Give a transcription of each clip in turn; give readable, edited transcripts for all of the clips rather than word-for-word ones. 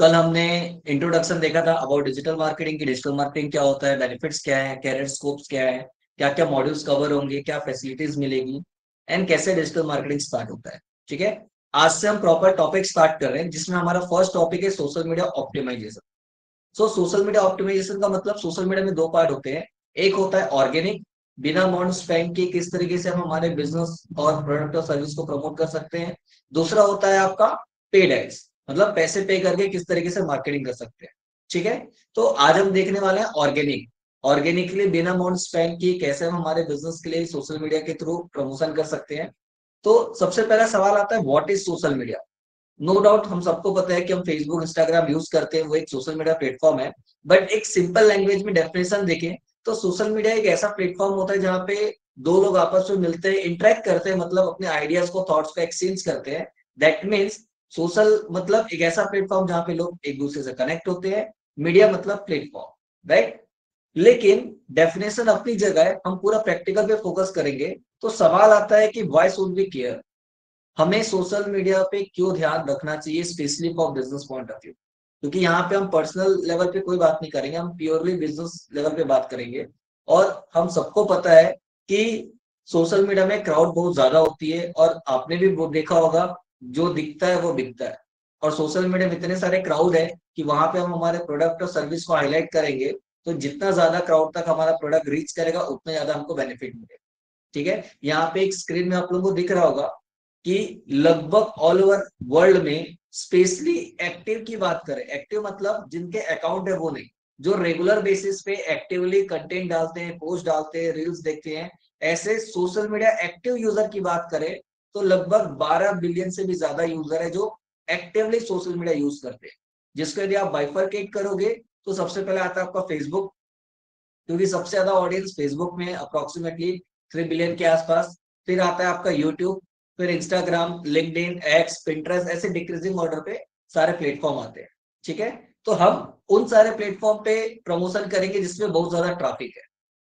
कल हमने इंट्रोडक्शन देखा था अबाउट डिजिटल मार्केटिंग की। डिजिटल मार्केटिंग क्या होता है, बेनिफिट्स क्या है, कैरियर स्कोप्स क्या है, क्या क्या मॉड्यूल्स कवर होंगे, क्या फैसिलिटीज मिलेगी, एंड कैसे डिजिटल मार्केटिंग स्टार्ट होता है। ठीक है, आज से हम प्रॉपर टॉपिक स्टार्ट कर रहे हैं जिसमें हमारा फर्स्ट टॉपिक है सोशल मीडिया ऑप्टिमाइजेशन। सो सोशल मीडिया ऑप्टिमाइजेशन का मतलब, सोशल मीडिया में दो पार्ट होते हैं। एक होता है ऑर्गेनिक, बिना अमाउंट स्पेंड के किस तरीके से हम हमारे बिजनेस और प्रोडक्ट और सर्विस को प्रमोट कर सकते हैं। दूसरा होता है आपका पेड एड्स, मतलब पैसे पे करके किस तरीके से मार्केटिंग कर सकते हैं। ठीक है, तो आज हम देखने वाले हैं ऑर्गेनिक। ऑर्गेनिकली बिना अमाउंट स्पेंड किए कैसे हम हमारे बिजनेस के लिए सोशल मीडिया के थ्रू प्रमोशन कर सकते हैं। तो सबसे पहला सवाल आता है, what is social media. No doubt हम सबको पता है कि हम फेसबुक इंस्टाग्राम यूज करते हैं, वो एक सोशल मीडिया प्लेटफॉर्म है। बट एक सिंपल लैंग्वेज में डेफिनेशन देखें तो सोशल मीडिया एक ऐसा प्लेटफॉर्म होता है जहाँ पे दो लोग आपस में मिलते हैं, इंटरेक्ट करते हैं, मतलब अपने आइडियाज को, थॉट्स को एक्सचेंज करते हैं। दैट मीन्स सोशल मतलब एक ऐसा प्लेटफॉर्म जहाँ पे लोग एक दूसरे से कनेक्ट होते हैं। मीडिया मतलब प्लेटफॉर्म, राइट। लेकिन डेफिनेशन अपनी जगह है, हम पूरा प्रैक्टिकल पे फोकस करेंगे। तो सवाल आता है कि व्हाई शुड वी केयर, हमें सोशल मीडिया पे क्यों ध्यान रखना चाहिए, specially for business point of view. क्योंकि यहाँ पे हम पर्सनल लेवल पे कोई बात नहीं करेंगे, हम प्योरली बिजनेस लेवल पे बात करेंगे। और हम सबको पता है कि सोशल मीडिया में क्राउड बहुत ज्यादा होती है, और आपने भी वो देखा होगा, जो दिखता है वो बिकता है। और सोशल मीडिया में इतने सारे क्राउड है कि वहां पे हम हमारे प्रोडक्ट और सर्विस को हाईलाइट करेंगे, तो जितना ज्यादा क्राउड तक हमारा प्रोडक्ट रीच करेगा उतना ज्यादा हमको बेनिफिट मिलेगा। ठीक है, यहाँ पे एक स्क्रीन में आप लोगों को दिख रहा होगा कि लगभग ऑल ओवर वर्ल्ड में, स्पेशली एक्टिव की बात करें, एक्टिव मतलब जिनके अकाउंट है वो नहीं, जो रेगुलर बेसिस पे एक्टिवली कंटेंट डालते हैं, पोस्ट डालते हैं, रील्स देखते हैं, ऐसे सोशल मीडिया एक्टिव यूजर की बात करें तो लगभग 12 बिलियन से भी ज्यादा यूजर है जो एक्टिवली सोशल मीडिया यूज करते हैं। जिसको यदि आप बाइफरकेट करोगे तो सबसे पहले आता है आपका फेसबुक, क्योंकि सबसे ज्यादा ऑडियंस फेसबुक में अप्रोक्सीमेटली 3 बिलियन के आसपास। फिर आता है आपका यूट्यूब, फिर इंस्टाग्राम, लिंक्डइन, एक्स, पिंटरेस्ट, ऐसे डिक्रीजिंग ऑर्डर पे सारे प्लेटफॉर्म आते हैं। ठीक है, तो हम उन सारे प्लेटफॉर्म पे प्रमोशन करेंगे जिसमें बहुत ज्यादा ट्रैफिक है।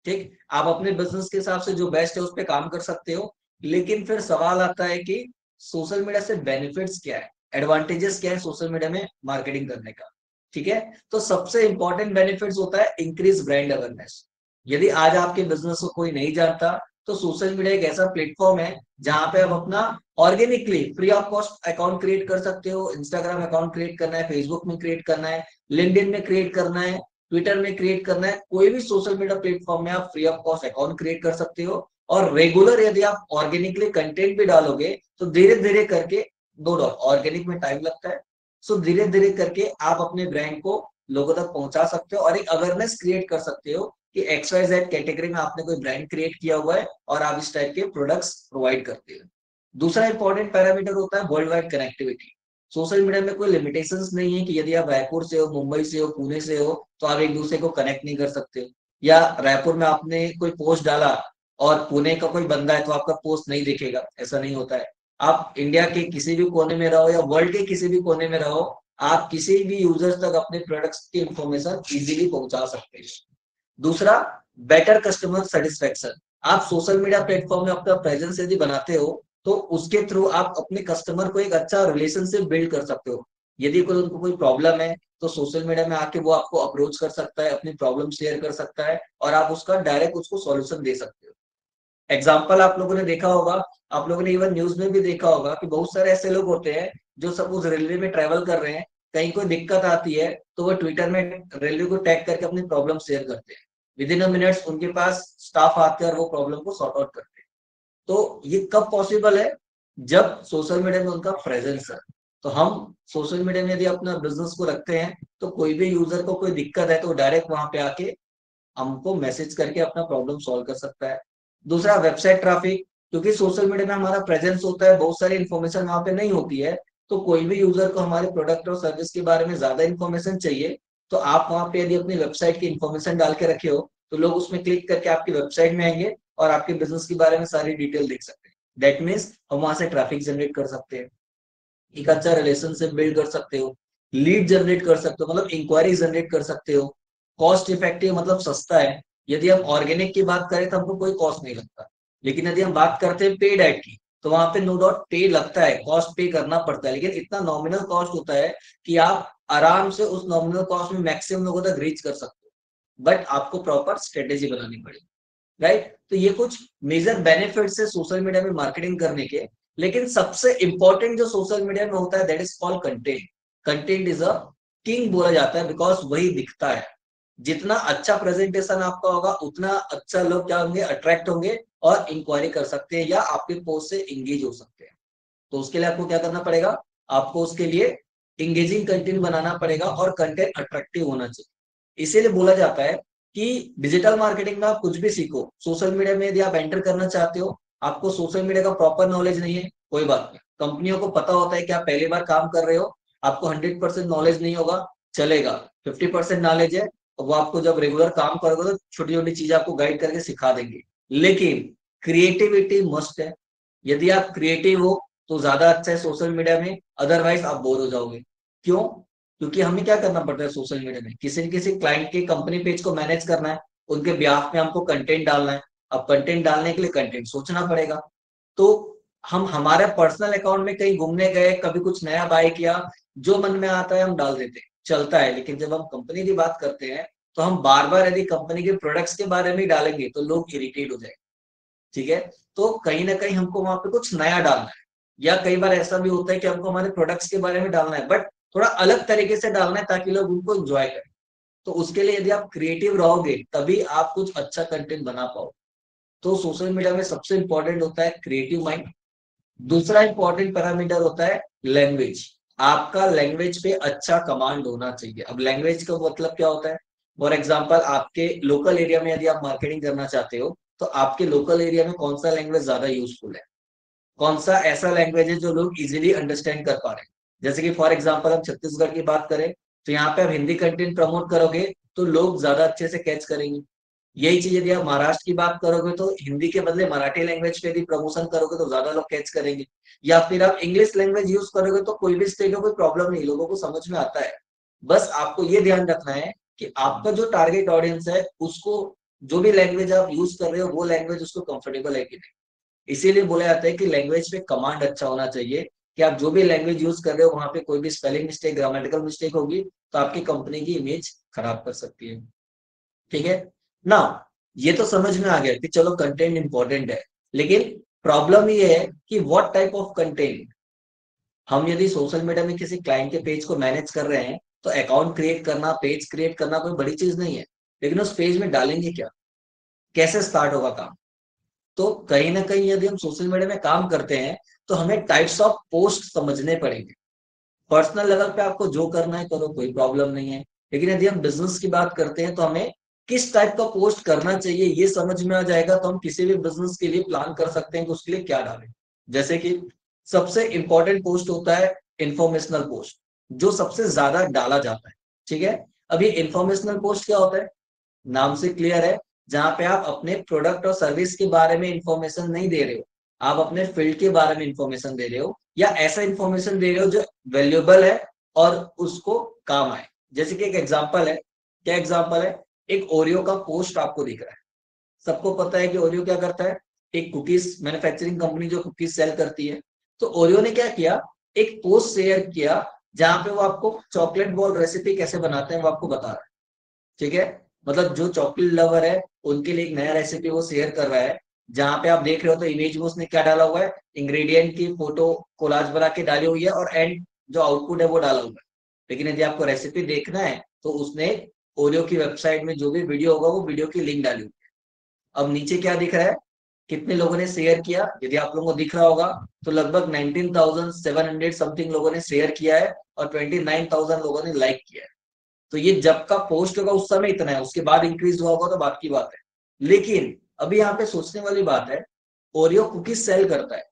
ठीक, आप अपने बिजनेस के हिसाब से जो बेस्ट है उस पर काम कर सकते हो। लेकिन फिर सवाल आता है कि सोशल मीडिया से बेनिफिट्स क्या है, एडवांटेजेस क्या है सोशल मीडिया में मार्केटिंग करने का। ठीक है, तो सबसे इंपॉर्टेंट बेनिफिट्स होता है इंक्रीज ब्रांड अवेयरनेस। यदि आज आपके बिजनेस को कोई नहीं जानता तो सोशल मीडिया एक ऐसा प्लेटफॉर्म है जहां पे आप अपना organically free of cost account create कर सकते हो। इंस्टाग्राम अकाउंट क्रिएट करना है, फेसबुक में क्रिएट करना है, लिंक्डइन में क्रिएट करना है, ट्विटर में क्रिएट करना है, कोई भी सोशल मीडिया प्लेटफॉर्म में आप free of cost account create कर सकते हो। और रेगुलर यदि आप ऑर्गेनिकली कंटेंट भी डालोगे तो धीरे धीरे करके, दो ऑर्गेनिक में टाइम लगता है, सो धीरे धीरे करके आप अपने ब्रांड को लोगों तक पहुंचा सकते हो और एक अवेयरनेस क्रिएट कर सकते हो कि एक्स वाई जेड कैटेगरी में आपने कोई ब्रांड क्रिएट किया हुआ है और आप इस टाइप के प्रोडक्ट्स प्रोवाइड करते हो। दूसरा इंपॉर्टेंट पैरामीटर होता है world wide connectivity. Social media में कोई लिमिटेशंस नहीं है कि यदि आप रायपुर से हो, मुंबई से हो, पुणे से हो तो आप एक दूसरे को कनेक्ट नहीं कर सकते, या रायपुर में आपने कोई पोस्ट डाला और पुणे का कोई बंदा है तो आपका पोस्ट नहीं दिखेगा, ऐसा नहीं होता है। आप इंडिया के किसी भी कोने में रहो या वर्ल्ड के किसी भी कोने में रहो, आप किसी भी यूजर्स तक अपने प्रोडक्ट्स की इंफॉर्मेशन इजीली पहुंचा सकते हैं। दूसरा, बेटर कस्टमर सेटिस्फेक्शन। आप सोशल मीडिया प्लेटफॉर्म में अपना प्रेजेंस यदि बनाते हो तो उसके थ्रू आप अपने कस्टमर को एक अच्छा रिलेशनशिप बिल्ड कर सकते हो। यदि कोई उनको कोई प्रॉब्लम है तो सोशल मीडिया में आके वो आपको अप्रोच कर सकता है, अपनी प्रॉब्लम शेयर कर सकता है और आप उसका डायरेक्ट उसको सॉल्यूशन दे सकते हो। एग्जाम्पल आप लोगों ने देखा होगा, आप लोगों ने इवन न्यूज में भी देखा होगा कि बहुत सारे ऐसे लोग होते हैं जो सपोज रेलवे में ट्रेवल कर रहे हैं, कहीं कोई दिक्कत आती है तो वो ट्विटर में रेलवे को टैग करके अपनी प्रॉब्लम शेयर करते हैं। विद इन अ मिनट्स उनके पास स्टाफ आते हैं और वो प्रॉब्लम को सॉर्ट आउट करते हैं। तो ये कब पॉसिबल है, जब सोशल मीडिया में उनका प्रेजेंस है। तो हम सोशल मीडिया में यदि अपना बिजनेस को रखते हैं तो कोई भी यूजर को कोई दिक्कत है तो डायरेक्ट वहां पे आके हमको मैसेज करके अपना प्रॉब्लम सॉल्व कर सकता है। दूसरा, वेबसाइट ट्रैफिक। क्योंकि सोशल मीडिया में हमारा प्रेजेंस होता है, बहुत सारी इन्फॉर्मेशन वहां पे नहीं होती है, तो कोई भी यूजर को हमारे प्रोडक्ट और सर्विस के बारे में ज्यादा इन्फॉर्मेशन चाहिए तो आप वहां पे यदि अपनी वेबसाइट की इन्फॉर्मेशन डाल के रखे हो तो लोग उसमें क्लिक करके आपकी वेबसाइट में आएंगे और आपके बिजनेस के बारे में सारी डिटेल देख सकते हैं। दैट मीन्स हम वहां से ट्रैफिक जनरेट कर सकते हैं, एक अच्छा रिलेशनशिप बिल्ड कर सकते हो, लीड जनरेट कर सकते हो, मतलब इंक्वायरी जनरेट कर सकते हो। कॉस्ट इफेक्टिव मतलब सस्ता है। यदि हम ऑर्गेनिक की बात करें तो हमको कोई कॉस्ट नहीं लगता, लेकिन यदि हम बात करते हैं पेड एड की तो वहां पे नो डाउट पे लगता है, कॉस्ट पे करना पड़ता है, लेकिन इतना नॉमिनल कॉस्ट होता है कि आप आराम से उस नॉमिनल कॉस्ट में मैक्सिमम लोगों तक रीच कर सकते हो, बट आपको प्रॉपर स्ट्रेटेजी बनानी पड़ेगी, राइट। तो ये कुछ मेजर बेनिफिट्स है सोशल मीडिया में मार्केटिंग करने के। लेकिन सबसे इंपॉर्टेंट जो सोशल मीडिया में होता है that is called content. Content is a king बोला जाता है, बिकॉज वही दिखता है। जितना अच्छा प्रेजेंटेशन आपका होगा उतना अच्छा लोग क्या होंगे, अट्रैक्ट होंगे और इंक्वायरी कर सकते हैं या आपके पोस्ट से इंगेज हो सकते हैं। तो उसके लिए आपको क्या करना पड़ेगा, आपको उसके लिए इंगेजिंग कंटेंट बनाना पड़ेगा और कंटेंट अट्रैक्टिव होना चाहिए। इसीलिए बोला जाता है कि डिजिटल मार्केटिंग में आप कुछ भी सीखो, सोशल मीडिया में यदि आप एंटर करना चाहते हो, आपको सोशल मीडिया का प्रॉपर नॉलेज नहीं है, कोई बात नहीं। कंपनियों को पता होता है कि आप पहली बार काम कर रहे हो, आपको 100% नॉलेज नहीं होगा, चलेगा। 50% नॉलेज है, वो आपको जब रेगुलर काम करोगे तो छोटी छोटी चीजें आपको गाइड करके सिखा देंगे। लेकिन क्रिएटिविटी मस्ट है। यदि आप क्रिएटिव हो तो ज्यादा अच्छा है सोशल मीडिया में, अदरवाइज आप बोर हो जाओगे। क्यों? क्योंकि हमें क्या करना पड़ता है सोशल मीडिया में, किसी न किसी क्लाइंट के कंपनी पेज को मैनेज करना है, उनके ब्याह में हमको कंटेंट डालना है। अब कंटेंट डालने के लिए कंटेंट सोचना पड़ेगा। तो हम हमारे पर्सनल अकाउंट में कहीं घूमने गए, कभी कुछ नया बाय किया, जो मन में आता है हम डाल देते हैं, चलता है। लेकिन जब हम कंपनी की बात करते हैं तो हम बार बार यदि कंपनी के प्रोडक्ट्स के बारे में ही डालेंगे तो लोग इरिटेट हो जाएंगे, ठीक है। तो कहीं ना कहीं हमको वहां पे कुछ नया डालना है, या कई बार ऐसा भी होता है कि हमको हमारे प्रोडक्ट्स के बारे में डालना है, बट थोड़ा अलग तरीके से डालना है ताकि लोग उनको एंजॉय करें। तो उसके लिए यदि आप क्रिएटिव रहोगे तभी आप कुछ अच्छा कंटेंट बना पाओ। तो सोशल मीडिया में सबसे इंपॉर्टेंट होता है क्रिएटिव माइंड। दूसरा इंपॉर्टेंट पैरामीटर होता है लैंग्वेज। आपका लैंग्वेज पे अच्छा कमांड होना चाहिए। अब लैंग्वेज का मतलब क्या होता है, फॉर एग्जाम्पल आपके लोकल एरिया में यदि आप मार्केटिंग करना चाहते हो तो आपके लोकल एरिया में कौन सा लैंग्वेज ज्यादा यूजफुल है, कौन सा ऐसा लैंग्वेज है जो लोग इजीली अंडरस्टैंड कर पा रहे हैं। जैसे कि फॉर एग्जांपल हम छत्तीसगढ़ की बात करें तो यहाँ पे आप हिंदी कंटेंट प्रमोट करोगे तो लोग ज्यादा अच्छे से कैच करेंगे। यही चीज यदि आप महाराष्ट्र की बात करोगे तो हिंदी के बदले मराठी लैंग्वेज पे यदि प्रमोशन करोगे तो ज्यादा लोग कैच करेंगे। या फिर आप इंग्लिश लैंग्वेज यूज करोगे तो कोई भी स्टेट हो कोई प्रॉब्लम नहीं, लोगों को समझ में आता है। बस आपको ये ध्यान रखना है कि आपका जो टारगेट ऑडियंस है उसको जो भी लैंग्वेज आप यूज कर रहे हो वो लैंग्वेज उसको कंफर्टेबल है कि नहीं। इसीलिए बोला जाता है कि लैंग्वेज पे कमांड अच्छा होना चाहिए, कि आप जो भी लैंग्वेज यूज कर रहे हो वहां पे कोई भी स्पेलिंग मिस्टेक, ग्रामेटिकल मिस्टेक होगी तो आपकी कंपनी की इमेज खराब कर सकती है, ठीक है ना। ये तो समझ में आ गया कि चलो कंटेंट इंपॉर्टेंट है, लेकिन प्रॉब्लम ये है कि व्हाट टाइप ऑफ कंटेंट। हम यदि सोशल मीडिया में किसी क्लाइंट के पेज को मैनेज कर रहे हैं तो अकाउंट क्रिएट करना, पेज क्रिएट करना कोई बड़ी चीज नहीं है, लेकिन उस पेज में डालेंगे क्या, कैसे स्टार्ट होगा काम। तो कहीं ना कहीं यदि हम सोशल मीडिया में काम करते हैं तो हमें टाइप्स ऑफ पोस्ट समझने पड़ेंगे। पर्सनल लेवल पे आपको जो करना है करो, कोई प्रॉब्लम नहीं है। लेकिन यदि हम बिजनेस की बात करते हैं तो हमें किस टाइप का पोस्ट करना चाहिए ये समझ में आ जाएगा तो हम किसी भी बिजनेस के लिए प्लान कर सकते हैं कि उसके लिए क्या डालें। जैसे कि सबसे इंपॉर्टेंट पोस्ट होता है इंफॉर्मेशनल पोस्ट, जो सबसे ज्यादा डाला जाता है, ठीक है। अभी इंफॉर्मेशनल पोस्ट क्या होता है, नाम से क्लियर है, जहां पे आप अपने प्रोडक्ट और सर्विस के बारे में इंफॉर्मेशन नहीं दे रहे हो, आप अपने फील्ड के बारे में इंफॉर्मेशन दे रहे हो, या ऐसा इंफॉर्मेशन दे रहे हो जो वैल्यूएबल है और उसको काम आए। जैसे कि एक एग्जांपल है, क्या एग्जांपल है, एक ओरियो का पोस्ट आपको दिख रहा है। सबको पता है कि ओरियो क्या करता है, एक कुकीज मैन्युफैक्चरिंग कंपनी जो कुकीज सेल करती है। तो ओरियो ने क्या किया, एक पोस्ट शेयर किया जहां पे वो आपको चॉकलेट बॉल रेसिपी कैसे बनाते हैं वो आपको बता रहा है, ठीक है। मतलब जो चॉकलेट लवर है उनके लिए एक नया रेसिपी वो शेयर कर रहा है। जहां पे आप देख रहे हो तो इमेज में उसने क्या डाला हुआ है, इंग्रेडिएंट की फोटो कोलाज बना के डाली हुई है और एंड जो आउटपुट है वो डाला हुआ है। लेकिन यदि आपको रेसिपी देखना है तो उसने ओरियो की वेबसाइट में जो भी वीडियो होगा वो वीडियो की लिंक डाली हुई है। अब नीचे क्या दिख रहा है, कितने लोगों ने शेयर किया, यदि आप लोगों को दिख रहा होगा तो लगभग 19,700 समथिंग लोगों ने शेयर किया है और 29,000 लोगों ने लाइक किया है। तो ये जब का पोस्ट होगा उस समय इतना है, उसके बाद इंक्रीज हुआ होगा तो बात की बात है। लेकिन अभी यहाँ पे सोचने वाली बात है, ओरियो कुकीज सेल करता है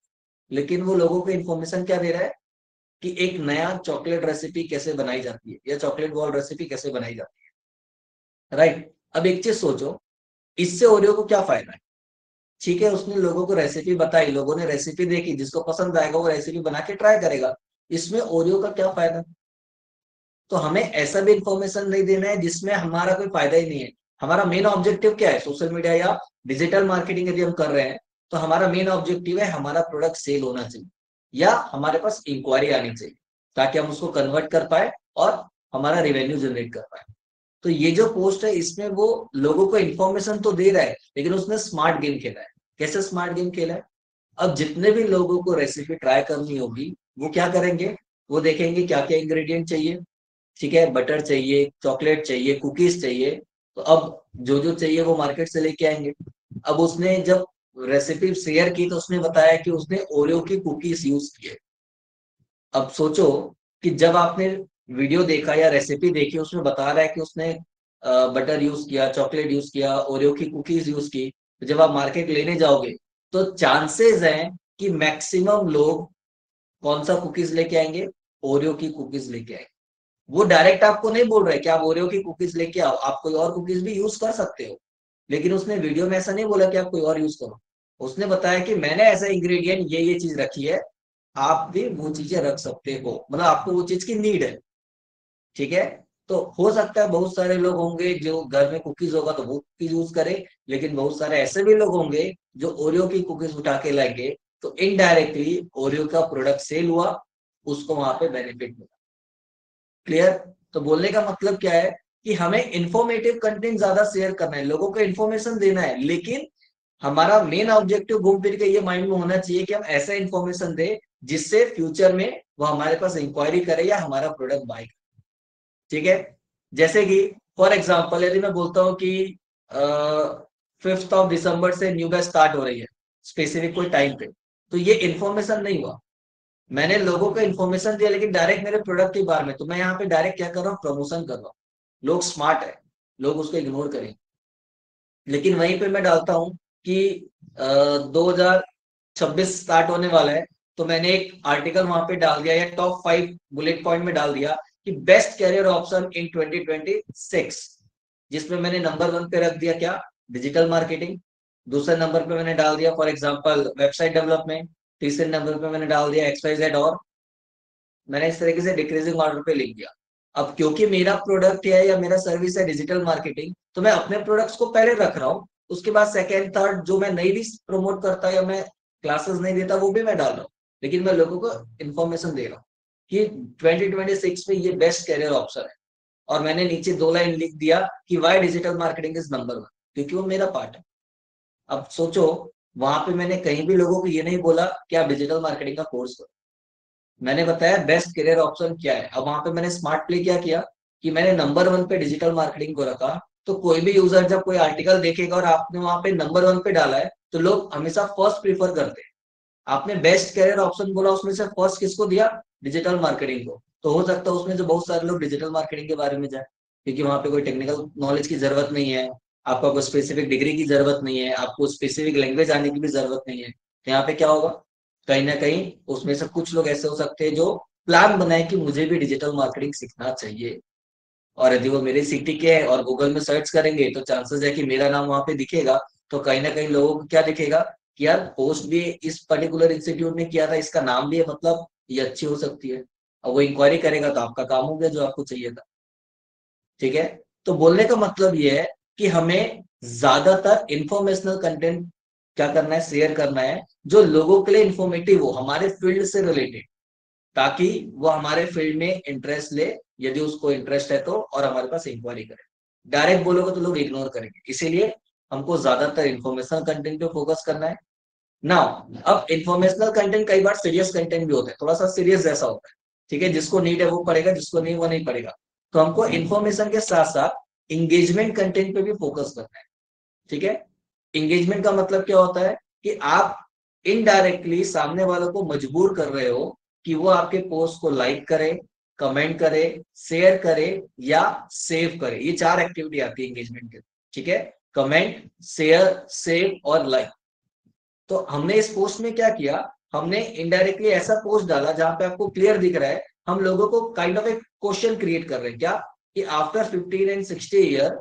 लेकिन वो लोगों को इन्फॉर्मेशन क्या दे रहा है कि एक नया चॉकलेट रेसिपी कैसे बनाई जाती है या चॉकलेट बॉल रेसिपी कैसे बनाई जाती है, राइट। अब एक चीज सोचो, इससे ओरियो को क्या फायदा है। ठीक है, उसने लोगों को रेसिपी बताई, लोगों ने रेसिपी देखी, जिसको पसंद आएगा वो रेसिपी बना के ट्राई करेगा, इसमें ओरियो का क्या फायदा। तो हमें ऐसा भी इंफॉर्मेशन नहीं देना है जिसमें हमारा कोई फायदा ही नहीं है। हमारा मेन ऑब्जेक्टिव क्या है, सोशल मीडिया या डिजिटल मार्केटिंग यदि हम कर रहे हैं तो हमारा मेन ऑब्जेक्टिव है हमारा प्रोडक्ट सेल होना चाहिए या हमारे पास इंक्वायरी आनी चाहिए, ताकि हम उसको कन्वर्ट कर पाए और हमारा रेवेन्यू जनरेट कर पाए। तो ये जो पोस्ट है इसमें वो लोगों को इन्फॉर्मेशन तो दे रहा है, लेकिन उसने स्मार्ट गेम खेला है। कैसे स्मार्ट गेम खेला है? अब जितने भी लोगों को रेसिपी ट्राई करनी होगी वो क्या करेंगे, वो देखेंगे क्या क्या इंग्रेडिएंट चाहिए। ठीक है, बटर चाहिए, चॉकलेट चाहिए, कुकीज चाहिए। तो अब जो जो चाहिए वो मार्केट से लेके आएंगे। अब उसने जब रेसिपी शेयर की तो उसने बताया कि उसने ओरियो की कुकीज यूज की है। अब सोचो कि जब आपने वीडियो देखा या रेसिपी देखी, उसमें बता रहा है कि उसने बटर यूज किया, चॉकलेट यूज किया, ओरियो की कुकीज यूज की, तो जब आप मार्केट लेने जाओगे तो चांसेस हैं कि मैक्सिमम लोग कौन सा कुकीज लेके आएंगे, ओरियो की कुकीज लेके आएंगे। वो डायरेक्ट आपको नहीं बोल रहे कि आप ओरियो की कुकीज लेके आओ, आप कोई और कुकीज भी यूज कर सकते हो। लेकिन उसने वीडियो में ऐसा नहीं बोला कि आप कोई और यूज करो। उसने बताया कि मैंने ऐसा इंग्रेडिएंट ये चीज रखी है, आप भी वो चीजें रख सकते हो, मतलब आपको वो चीज की नीड है। ठीक है। तो हो सकता है बहुत सारे लोग होंगे जो घर में कुकीज होगा तो वो कुकीज यूज करें, लेकिन बहुत सारे ऐसे भी लोग होंगे जो ओरियो की कुकीज उठा के लाएंगे, तो इनडायरेक्टली ओरियो का प्रोडक्ट सेल हुआ, उसको वहां पे बेनिफिट मिला। क्लियर? तो बोलने का मतलब क्या है कि हमें इंफॉर्मेटिव कंटेंट ज्यादा शेयर करना है, लोगों को इन्फॉर्मेशन देना है, लेकिन हमारा मेन ऑब्जेक्टिव घूम फिर के ये माइंड में होना चाहिए कि हम ऐसा इन्फॉर्मेशन दे जिससे फ्यूचर में वो हमारे पास इंक्वायरी करे या हमारा प्रोडक्ट बाय करे। ठीक है। जैसे कि फॉर एग्जाम्पल यदि मैं बोलता हूँ कि 5 दिसंबर से न्यू बैच स्टार्ट हो रही है, स्पेसिफिक कोई टाइम पे, तो ये इन्फॉर्मेशन नहीं हुआ। मैंने लोगों को इन्फॉर्मेशन दिया लेकिन डायरेक्ट मेरे प्रोडक्ट के बारे में, तो मैं यहाँ पे डायरेक्ट क्या कर रहा हूँ, प्रमोशन कर रहा हूँ। लोग स्मार्ट है, लोग उसको इग्नोर करेंगे। लेकिन वहीं पे मैं डालता हूँ कि 2026 स्टार्ट होने वाला है, तो मैंने एक आर्टिकल वहां पे डाल दिया या टॉप 5 बुलेट पॉइंट में डाल दिया कि बेस्ट कैरियर ऑप्शन इन 2026, जिसमें मैंने नंबर 1 पे रख दिया क्या, डिजिटल मार्केटिंग। दूसरे नंबर पे मैंने डाल दिया फॉर एग्जांपल वेबसाइट डेवलपमेंट। तीसरे नंबर पे मैंने डाल दिया XYZ। और मैंने इस तरीके से डिक्रीजिंग ऑर्डर पे लिख दिया। अब क्योंकि मेरा प्रोडक्ट है या मेरा सर्विस है डिजिटल मार्केटिंग, तो मैं अपने प्रोडक्ट्स को पहले रख रहा हूँ, उसके बाद सेकेंड थर्ड जो मैं नहीं भी प्रमोट करता या मैं क्लासेस नहीं देता वो भी मैं डाल रहा हूँ। लेकिन मैं लोगों को इन्फॉर्मेशन दे रहा हूँ कि 2026 में ये बेस्ट कैरियर ऑप्शन है। और मैंने नीचे 2 लाइन लिख दिया कि why digital marketing is number 1, क्योंकि वो मेरा पार्ट है। अब सोचो, वहां पे मैंने कहीं भी लोगों को ये नहीं बोला कि आप डिजिटल मार्केटिंग का कोर्स करो, मैंने बताया बेस्ट करियर ऑप्शन क्या है। अब वहां पे मैंने स्मार्ट प्ले क्या किया कि मैंने नंबर 1 पे डिजिटल मार्केटिंग को रखा। तो कोई भी यूजर जब कोई आर्टिकल देखेगा और आपने वहां पे नंबर 1 पे डाला है, तो लोग हमेशा फर्स्ट प्रीफर करते हैं। आपने बेस्ट करियर ऑप्शन बोला, उसमें से फर्स्ट किसको दिया, डिजिटल मार्केटिंग को। तो हो सकता है उसमें से बहुत सारे लोग डिजिटल मार्केटिंग के बारे में जाए, क्योंकि वहां पे कोई टेक्निकल नॉलेज की जरूरत नहीं है, आपका कोई स्पेसिफिक डिग्री की जरूरत नहीं है, आपको स्पेसिफिक लैंग्वेज आने की भी जरूरत नहीं है। तो यहाँ पे क्या होगा, कहीं ना कहीं उसमें से कुछ लोग ऐसे हो सकते हैं जो प्लान बनाए कि मुझे भी डिजिटल मार्केटिंग सीखना चाहिए। और यदि वो मेरे सिटी के हैं और गूगल में सर्च करेंगे तो चांसेस है कि मेरा नाम वहां पे दिखेगा। तो कहीं ना कहीं लोगों को क्या दिखेगा कि यार पोस्ट भी इस पर्टिकुलर इंस्टीट्यूट ने किया था, इसका नाम भी है, मतलब ये अच्छी हो सकती है। और वो इंक्वायरी करेगा तो आपका काम हो गया जो आपको चाहिए था। ठीक है। तो बोलने का मतलब ये है कि हमें ज्यादातर इंफॉर्मेशनल कंटेंट क्या करना है, शेयर करना है, जो लोगों के लिए इंफॉर्मेटिव हो, हमारे फील्ड से रिलेटेड, ताकि वो हमारे फील्ड में इंटरेस्ट ले, यदि उसको इंटरेस्ट है तो, और हमारे पास इंक्वायरी करे। डायरेक्ट बोलोगे तो लोग इग्नोर करेंगे, इसीलिए हमको ज्यादातर इंफॉर्मेशनल कंटेंट पे फोकस करना है। नाउ, अब इंफॉर्मेशनल कंटेंट कई बार सीरियस कंटेंट भी होता है, थोड़ा सा सीरियस जैसा होता है। ठीक है, जिसको नीड है वो पढ़ेगा, जिसको नहीं वो नहीं पढ़ेगा। तो हमको इंफॉर्मेशन के साथ साथ इंगेजमेंट कंटेंट पे भी फोकस करना है। ठीक है। इंगेजमेंट का मतलब क्या होता है कि आप इनडायरेक्टली सामने वालों को मजबूर कर रहे हो कि वो आपके पोस्ट को लाइक करे, कमेंट करे, शेयर करे या सेव करे। ये 4 एक्टिविटी आती है एंगेजमेंट के। ठीक है, कमेंट, शेयर, सेव और लाइक। तो हमने इस पोस्ट में क्या किया, हमने इनडायरेक्टली ऐसा पोस्ट डाला जहां पे आपको क्लियर दिख रहा है, हम लोगों को काइंड ऑफ एक क्वेश्चन क्रिएट कर रहे हैं क्या, कि after 15 and 60 year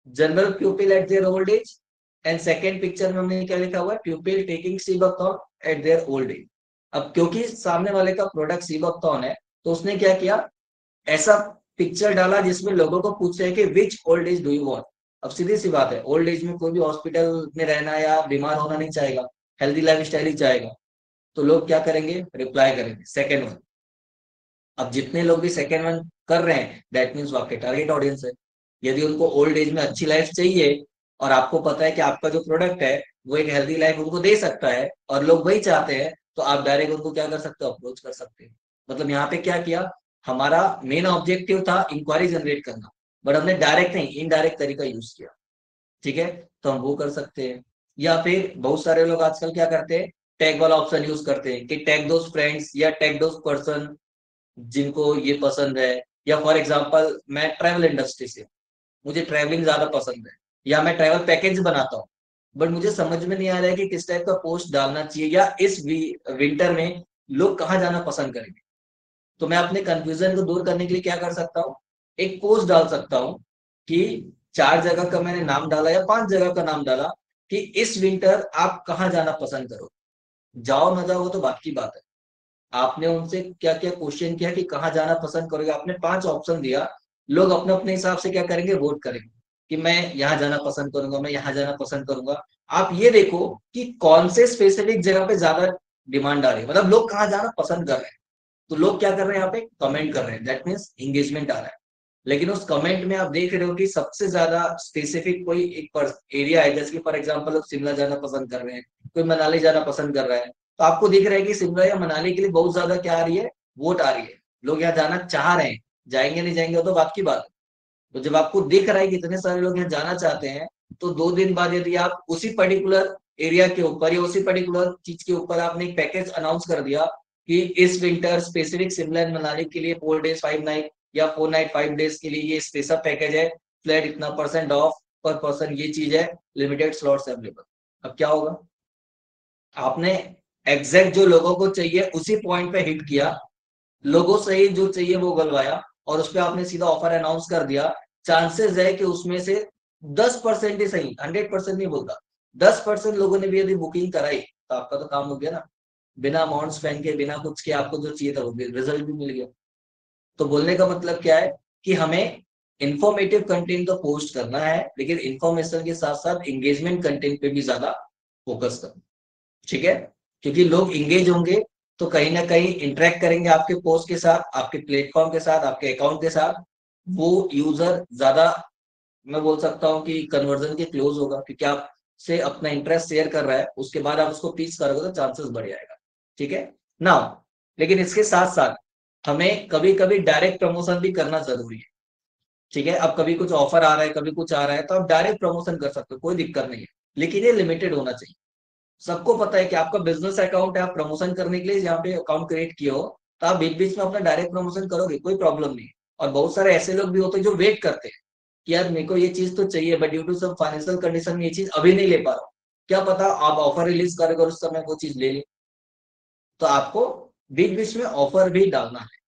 general pupil at their old age. And second picture में हमने क्या लिखा हुआ है, pupil taking seabuckthorn at their old age. अब क्योंकि सामने वाले का प्रोडक्ट सीबकथॉर्न है, तो उसने क्या किया, ऐसा पिक्चर डाला जिसमें लोगों को पूछ रहे हैं कि which old age do you want. अब सीधी सी बात है, ओल्ड एज में कोई भी हॉस्पिटल में रहना या बीमार होना नहीं चाहेगा, हेल्दी लाइफ स्टाइल ही चाहेगा। तो लोग क्या करेंगे, रिप्लाई करेंगे सेकेंड वन। अब जितने लोग भी सेकेंड वन कर रहे हैं, दैट मीन्स वो आपके टारगेट ऑडियंस है। यदि उनको ओल्ड एज में अच्छी लाइफ चाहिए और आपको पता है कि आपका जो प्रोडक्ट है वो एक हेल्दी लाइफ उनको दे सकता है और लोग वही चाहते हैं, तो आप डायरेक्ट उनको क्या कर सकते हो, अप्रोच कर सकते हैं। मतलब यहाँ पे क्या किया, हमारा मेन ऑब्जेक्टिव था इंक्वायरी जनरेट करना, बट हमने डायरेक्ट नहीं इनडायरेक्ट तरीका यूज किया। ठीक है, तो हम वो कर सकते हैं। या फिर बहुत सारे लोग आजकल क्या करते हैं, टैग वाला ऑप्शन यूज करते हैं कि टैग दोस फ्रेंड्स या टैग दोस पर्सन जिनको ये पसंद है। या फॉर एग्जांपल मैं ट्रैवल इंडस्ट्री से, मुझे ट्रैवलिंग ज्यादा पसंद है, या मैं ट्रैवल पैकेज बनाता हूँ, बट मुझे समझ में नहीं आ रहा है कि किस टाइप का पोस्ट डालना चाहिए, या इस विंटर में लोग कहाँ जाना पसंद करेंगे। तो मैं अपने कंफ्यूजन को दूर करने के लिए क्या कर सकता हूँ, एक पोस्ट डाल सकता हूँ कि 4 जगह का मैंने नाम डाला या 5 जगह का नाम डाला कि इस विंटर आप कहाँ जाना पसंद करो। जाओ ना जाओ वो तो बात की बात है। आपने उनसे क्या क्या क्वेश्चन किया कि कहाँ जाना पसंद करोगे, आपने 5 ऑप्शन दिया, लोग अपने अपने हिसाब से क्या करेंगे, वोट करेंगे कि मैं यहाँ जाना पसंद करूंगा, मैं यहाँ जाना पसंद करूंगा। आप ये देखो कि कौन से स्पेसिफिक जगह पे ज्यादा डिमांड आ रही है, मतलब लोग कहाँ जाना पसंद कर रहे हैं। तो लोग क्या कर रहे हैं, यहाँ पे कमेंट कर रहे हैं, दैट मीन्स एंगेजमेंट आ रहा है। लेकिन उस कमेंट में आप देख रहे हो कि सबसे ज्यादा स्पेसिफिक कोई एक एरिया है, जैसे कि फॉर एग्जांपल लोग शिमला जाना पसंद कर रहे हैं, कोई मनाली जाना पसंद कर रहा है। तो आपको दिख रहा है कि शिमला या मनाली के लिए बहुत ज्यादा क्या आ रही है, वोट आ रही है, लोग यहाँ जाना चाह रहे हैं। जाएंगे नहीं जाएंगे वो तो बात की बात है। तो जब आपको दिख रहा है कि इतने सारे लोग यहाँ जाना चाहते हैं, तो 2 दिन बाद यदि आप उसी पर्टिकुलर एरिया के ऊपर या उसी पर्टिकुलर चीज के ऊपर आपने एक पैकेज अनाउंस कर दिया कि इस winter specific Shimla and Manali के लिए 4 days 5 night या 4 night 5 days के लिए ये स्पेशल पैकेज है, फ्लैट इतना % ऑफ पर पर्सन, ये चीज है, लिमिटेड स्लॉट्स अवेलेबल। अब क्या होगा, आपने एग्जैक्ट जो लोगों को चाहिए उसी पॉइंट पे हिट किया, लोगों से ही जो चाहिए वो गलवाया, और उस पर आपने सीधा ऑफर अनाउंस कर दिया। चांसेस है कि उसमें से 10% ही सही, 100% नहीं बोलता, 10% लोगों ने भी यदि बुकिंग कराई तो आपका तो काम हो गया ना। बिना अमाउंट स्पेंड के, बिना कुछ के आपको जो चाहिए था वो भी रिजल्ट भी मिल गया। तो बोलने का मतलब क्या है कि हमें इंफॉर्मेटिव कंटेंट तो पोस्ट करना है, लेकिन इंफॉर्मेशन के साथ साथ एंगेजमेंट कंटेंट पे भी ज्यादा फोकस करना। ठीक है, क्योंकि लोग इंगेज होंगे तो कहीं ना कहीं इंटरेक्ट करेंगे आपके पोस्ट के साथ, आपके प्लेटफॉर्म के साथ, आपके अकाउंट के साथ। वो यूजर ज्यादा, मैं बोल सकता हूँ कि कन्वर्जन के क्लोज होगा, क्योंकि आप से अपना इंटरेस्ट शेयर कर रहा है, उसके बाद आप उसको टीच करोगे तो चांसेस बढ़ जाएगा। ठीक है ना। लेकिन इसके साथ साथ हमें कभी कभी डायरेक्ट प्रमोशन भी करना जरूरी है। ठीक है, अब कभी कुछ ऑफर आ रहा है, कभी कुछ आ रहा है, तो आप डायरेक्ट प्रमोशन कर सकते हो, कोई दिक्कत नहीं है, लेकिन ये लिमिटेड होना चाहिए। सबको पता है कि आपका बिजनेस अकाउंट है, आप प्रमोशन करने के लिए यहाँ पे अकाउंट क्रिएट किए हो, तो आप बीच बीच में अपना डायरेक्ट प्रमोशन करोगे, कोई प्रॉब्लम नहीं है। और बहुत सारे ऐसे लोग भी होते हैं जो वेट करते हैं कि यार मेरे को ये चीज तो चाहिए, बट ड्यू टू सब फाइनेंशियल कंडीशन में ये चीज अभी नहीं ले पा रहा हूँ। क्या पता आप ऑफर रिलीज करोगे और उस समय वो चीज ले ली। तो आपको बीच बीच में ऑफर भी डालना है।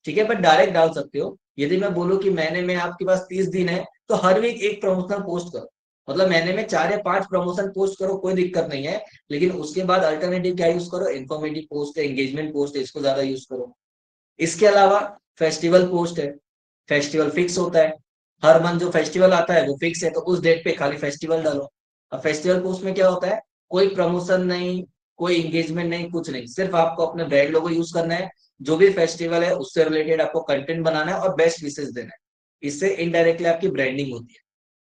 ठीक है, बट डायरेक्ट डाल सकते हो। यदि मैं बोलूँ कि महीने में आपके पास 30 दिन है, तो हर वीक एक प्रमोशनल पोस्ट करो। मतलब महीने में 4 या 5 प्रमोशन पोस्ट करो, कोई दिक्कत नहीं है। लेकिन उसके बाद अल्टरनेटिव क्या यूज करो, इन्फॉर्मेटिव पोस्ट है, एंगेजमेंट पोस्ट है, इसको ज्यादा यूज करो। इसके अलावा फेस्टिवल पोस्ट है, फेस्टिवल फिक्स होता है, हर मंथ जो फेस्टिवल आता है वो फिक्स है, तो उस डेट पे खाली फेस्टिवल डालो। अब फेस्टिवल पोस्ट में क्या होता है, कोई प्रमोशन नहीं, कोई एंगेजमेंट नहीं, कुछ नहीं, सिर्फ आपको अपने ब्रांड लोगो यूज करना है, जो भी फेस्टिवल है उससे रिलेटेड आपको कंटेंट बनाना है और बेस्ट विशेष देना है। इससे इनडायरेक्टली आपकी ब्रांडिंग होती है।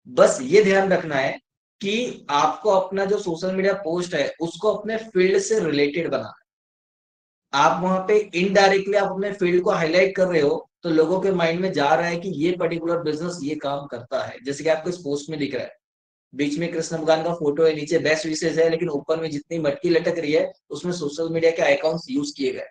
बस ये ध्यान रखना है कि आपको अपना जो सोशल मीडिया पोस्ट है उसको अपने फील्ड से रिलेटेड बनाना है। आप वहां पे इनडायरेक्टली आप अपने फील्ड को हाईलाइट कर रहे हो, तो लोगों के माइंड में जा रहा है कि ये पर्टिकुलर बिजनेस ये काम करता है, जैसे कि आपको इस पोस्ट में दिख रहा है। बीच में कृष्ण भगवान का फोटो है, नीचे बेस्ट विशेष है, लेकिन ऊपर में जितनी मटकी लटक रही है उसमें सोशल मीडिया के आइकॉन्स यूज किए गए।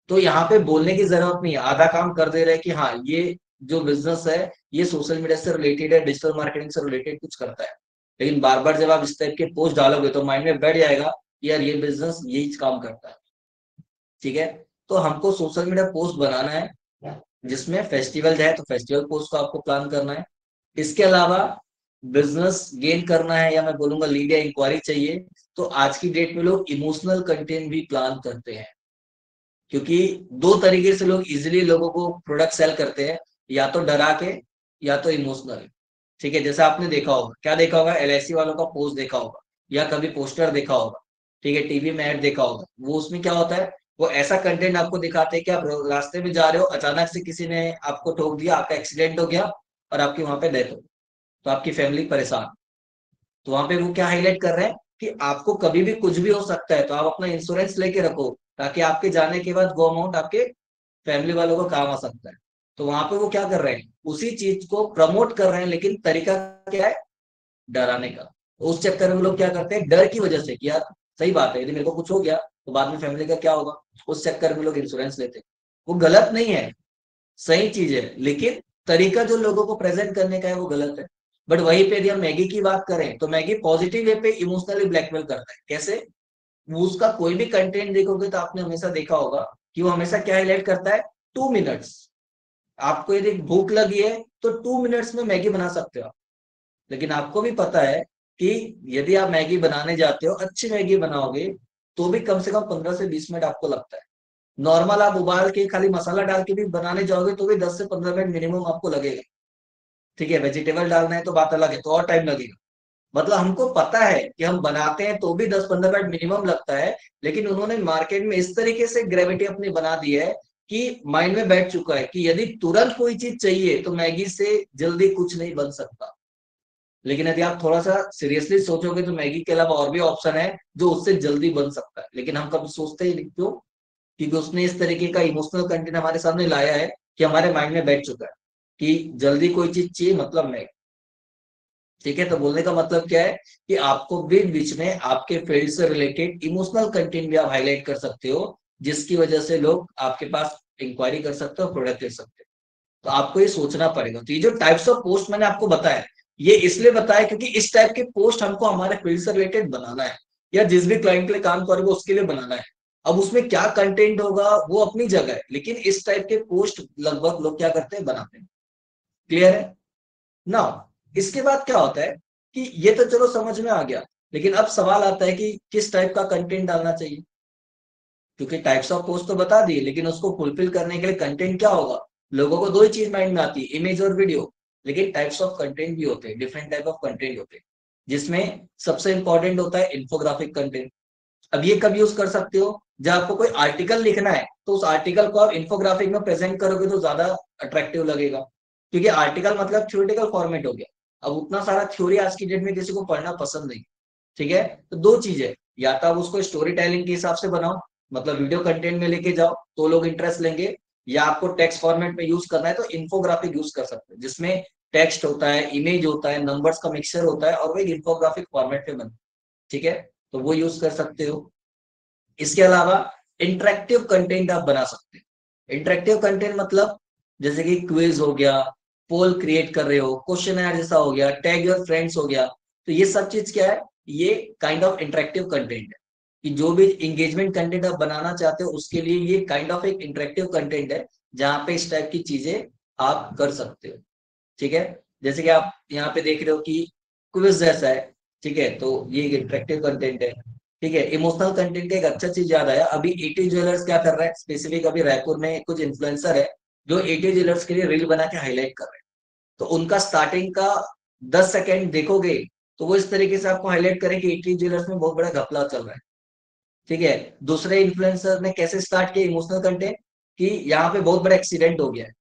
तो यहाँ पे बोलने की जरूरत नहीं है, आधा काम कर दे रहे हैं कि हाँ ये जो बिजनेस है ये सोशल मीडिया से रिलेटेड है, डिजिटल मार्केटिंग से रिलेटेड कुछ करता है। लेकिन बार बार जब आप इस टाइप के पोस्ट डालोगे तो माइंड में बैठ जाएगा कि यार ये बिजनेस यही काम करता है। ठीक है, तो हमको सोशल मीडिया पोस्ट बनाना है जिसमें फेस्टिवल है, तो फेस्टिवल पोस्ट को आपको प्लान करना है। इसके अलावा बिजनेस गेन करना है, या मैं बोलूंगा लीड या इंक्वायरी चाहिए, तो आज की डेट में लोग इमोशनल कंटेंट भी प्लान करते हैं। क्योंकि 2 तरीके से लोग इजिली लोगों को प्रोडक्ट सेल करते हैं, या तो डरा के या तो इमोशनल। ठीक है, जैसे आपने देखा होगा, क्या देखा होगा, LIC वालों का पोस्ट देखा होगा, या कभी पोस्टर देखा होगा। ठीक है, टीवी में ऐड देखा होगा, वो उसमें क्या होता है, वो ऐसा कंटेंट आपको दिखाते हैं कि आप रास्ते में जा रहे हो, अचानक से किसी ने आपको ठोक दिया, आपका एक्सीडेंट हो गया और आपकी वहां पे डेथ हो, तो आपकी फैमिली परेशान। तो वहां पे वो क्या हाईलाइट कर रहे हैं कि आपको कभी भी कुछ भी हो सकता है, तो आप अपना इंश्योरेंस लेके रखो, ताकि आपके जाने के बाद वो अमाउंट आपके फैमिली वालों को काम आ सकता है। तो वहां पे वो क्या कर रहे हैं, उसी चीज को प्रमोट कर रहे हैं, लेकिन तरीका क्या है, डराने का। तो उस चक्कर में लोग क्या करते हैं, डर की वजह से कि यार सही बात है, यदि मेरे को कुछ हो गया तो बाद में फैमिली का क्या होगा, उस चक्कर में लोग इंश्योरेंस लेते हैं। वो गलत नहीं है, सही चीज है, लेकिन तरीका जो लोगों को प्रेजेंट करने का है वो गलत है। बट वहीं पे यदि हम मैगी की बात करें, तो मैगी पॉजिटिव वे पे इमोशनली ब्लैकमेल करता है। कैसे? वो उसका कोई भी कंटेंट देखोगे तो आपने हमेशा देखा होगा कि वो हमेशा क्या हाईलाइट करता है, 2 मिनट्स। आपको यदि भूख लगी है तो 2 मिनट्स में मैगी बना सकते हो आप। लेकिन आपको भी पता है कि यदि आप मैगी बनाने जाते हो, अच्छी मैगी बनाओगे, तो भी कम से कम 15 से 20 मिनट आपको लगता है। नॉर्मल आप उबाल के खाली मसाला डाल के भी बनाने जाओगे तो भी 10 से 15 मिनट मिनिमम आपको लगेगा। ठीक है, वेजिटेबल डालना है तो बात अलग है, तो और टाइम लगेगा। मतलब हमको पता है कि हम बनाते हैं तो भी 10-15 मिनट मिनिमम लगता है। लेकिन उन्होंने मार्केट में इस तरीके से ग्रेविटी अपनी बना दी है कि माइंड में बैठ चुका है कि यदि तुरंत कोई चीज चाहिए तो मैगी से जल्दी कुछ नहीं बन सकता। लेकिन यदि आप थोड़ा सा सीरियसली सोचोगे तो मैगी के अलावा और भी ऑप्शन है जो उससे जल्दी बन सकता है, लेकिन हम कभी सोचते ही नहीं। क्यों? क्योंकि उसने इस तरीके का इमोशनल कंटेंट हमारे सामने लाया है कि हमारे माइंड में बैठ चुका है कि जल्दी कोई चीज चाहिए मतलब मैगी। ठीक है, तो बोलने का मतलब क्या है कि आपको बीच बीच में आपके फील्ड से रिलेटेड इमोशनल कंटेंट भी आप हाईलाइट कर सकते हो, जिसकी वजह से लोग आपके पास इंक्वायरी कर सकते हो, प्रोडक्ट ले सकते हो। तो आपको ये सोचना पड़ेगा। तो ये जो टाइप्स ऑफ पोस्ट मैंने आपको बताया, ये इसलिए बताया क्योंकि इस टाइप के पोस्ट हमको हमारे फील्ड से रिलेटेड बनाना है, या जिस भी क्लाइंट के लिए काम करोगे उसके लिए बनाना है। अब उसमें क्या कंटेंट होगा वो अपनी जगह है, लेकिन इस टाइप के पोस्ट लगभग लोग क्या करते हैं, बनाते हैं। क्लियर है ना? इसके बाद क्या होता है कि ये तो चलो समझ में आ गया, लेकिन अब सवाल आता है कि किस टाइप का कंटेंट डालना चाहिए। क्योंकि टाइप्स ऑफ पोस्ट तो बता दिए, लेकिन उसको फुलफिल करने के लिए कंटेंट क्या होगा। लोगों को दो ही चीज माइंड में आती है, इमेज और वीडियो। लेकिन टाइप्स ऑफ कंटेंट भी होते हैं, डिफरेंट टाइप ऑफ कंटेंट होते हैं, जिसमें सबसे इंपॉर्टेंट होता है इन्फोग्राफिक कंटेंट। अब ये कब यूज कर सकते हो, जब आपको कोई आर्टिकल लिखना है तो उस आर्टिकल को आप इन्फोग्राफिक में प्रेजेंट करोगे तो ज्यादा अट्रैक्टिव लगेगा। क्योंकि आर्टिकल मतलब थ्योरेटिकल फॉर्मेट हो गया। अब उतना सारा थ्योरी आज की डेट में किसी को पढ़ना पसंद नहीं। ठीक है, तो दो चीजें, या तो आप उसको स्टोरी टेलिंग के हिसाब से बनाओ, मतलब वीडियो कंटेंट में लेके जाओ तो लोग इंटरेस्ट लेंगे, या आपको टेक्स्ट फॉर्मेट में यूज करना है तो इन्फोग्राफिक यूज कर सकते हैं, जिसमें टेक्स्ट होता है, इमेज होता है, नंबर्स का मिक्सचर होता है, और वो एक इन्फोग्राफिक फॉर्मेट में बनता है। ठीक है, तो वो यूज कर सकते हो। इसके अलावा इंटरेक्टिव कंटेंट आप बना सकते हैं। इंटरेक्टिव कंटेंट मतलब जैसे कि क्विज हो गया, पोल क्रिएट कर रहे हो, क्वेश्चन जैसा हो गया, टैग योर फ्रेंड्स हो गया। तो ये सब चीज क्या है, ये काइंड ऑफ इंटरेक्टिव कंटेंट है। कि जो भी इंगेजमेंट कंटेंट आप बनाना चाहते हो उसके लिए ये काइंड ऑफ एक इंटरेक्टिव कंटेंट है, जहां पे इस टाइप की चीजें आप कर सकते हो। ठीक है, जैसे कि आप यहाँ पे देख रहे हो कि क्विज जैसा है। ठीक है, तो ये इंटरेक्टिव कंटेंट है। ठीक है, इमोशनल कंटेंट का एक अच्छा चीज याद आया, अभी एटी ज्वेलर्स क्या कर रहा है स्पेसिफिक, अभी रायपुर में कुछ इन्फ्लुएंसर है जो एटी ज्वेलर्स के लिए रील बना के हाईलाइट कर रहे हैं। तो उनका स्टार्टिंग का 10 सेकेंड देखोगे तो वो इस तरीके से आपको हाईलाइट करें कि एटी ज्वेलर्स में बहुत बड़ा घपला चल रहा है। ठीक है, दूसरे इन्फ्लुएंसर ने कैसे स्टार्ट किया इमोशनल कंटेंट, कि यहाँ पे बहुत बड़ा एक्सीडेंट हो गया है।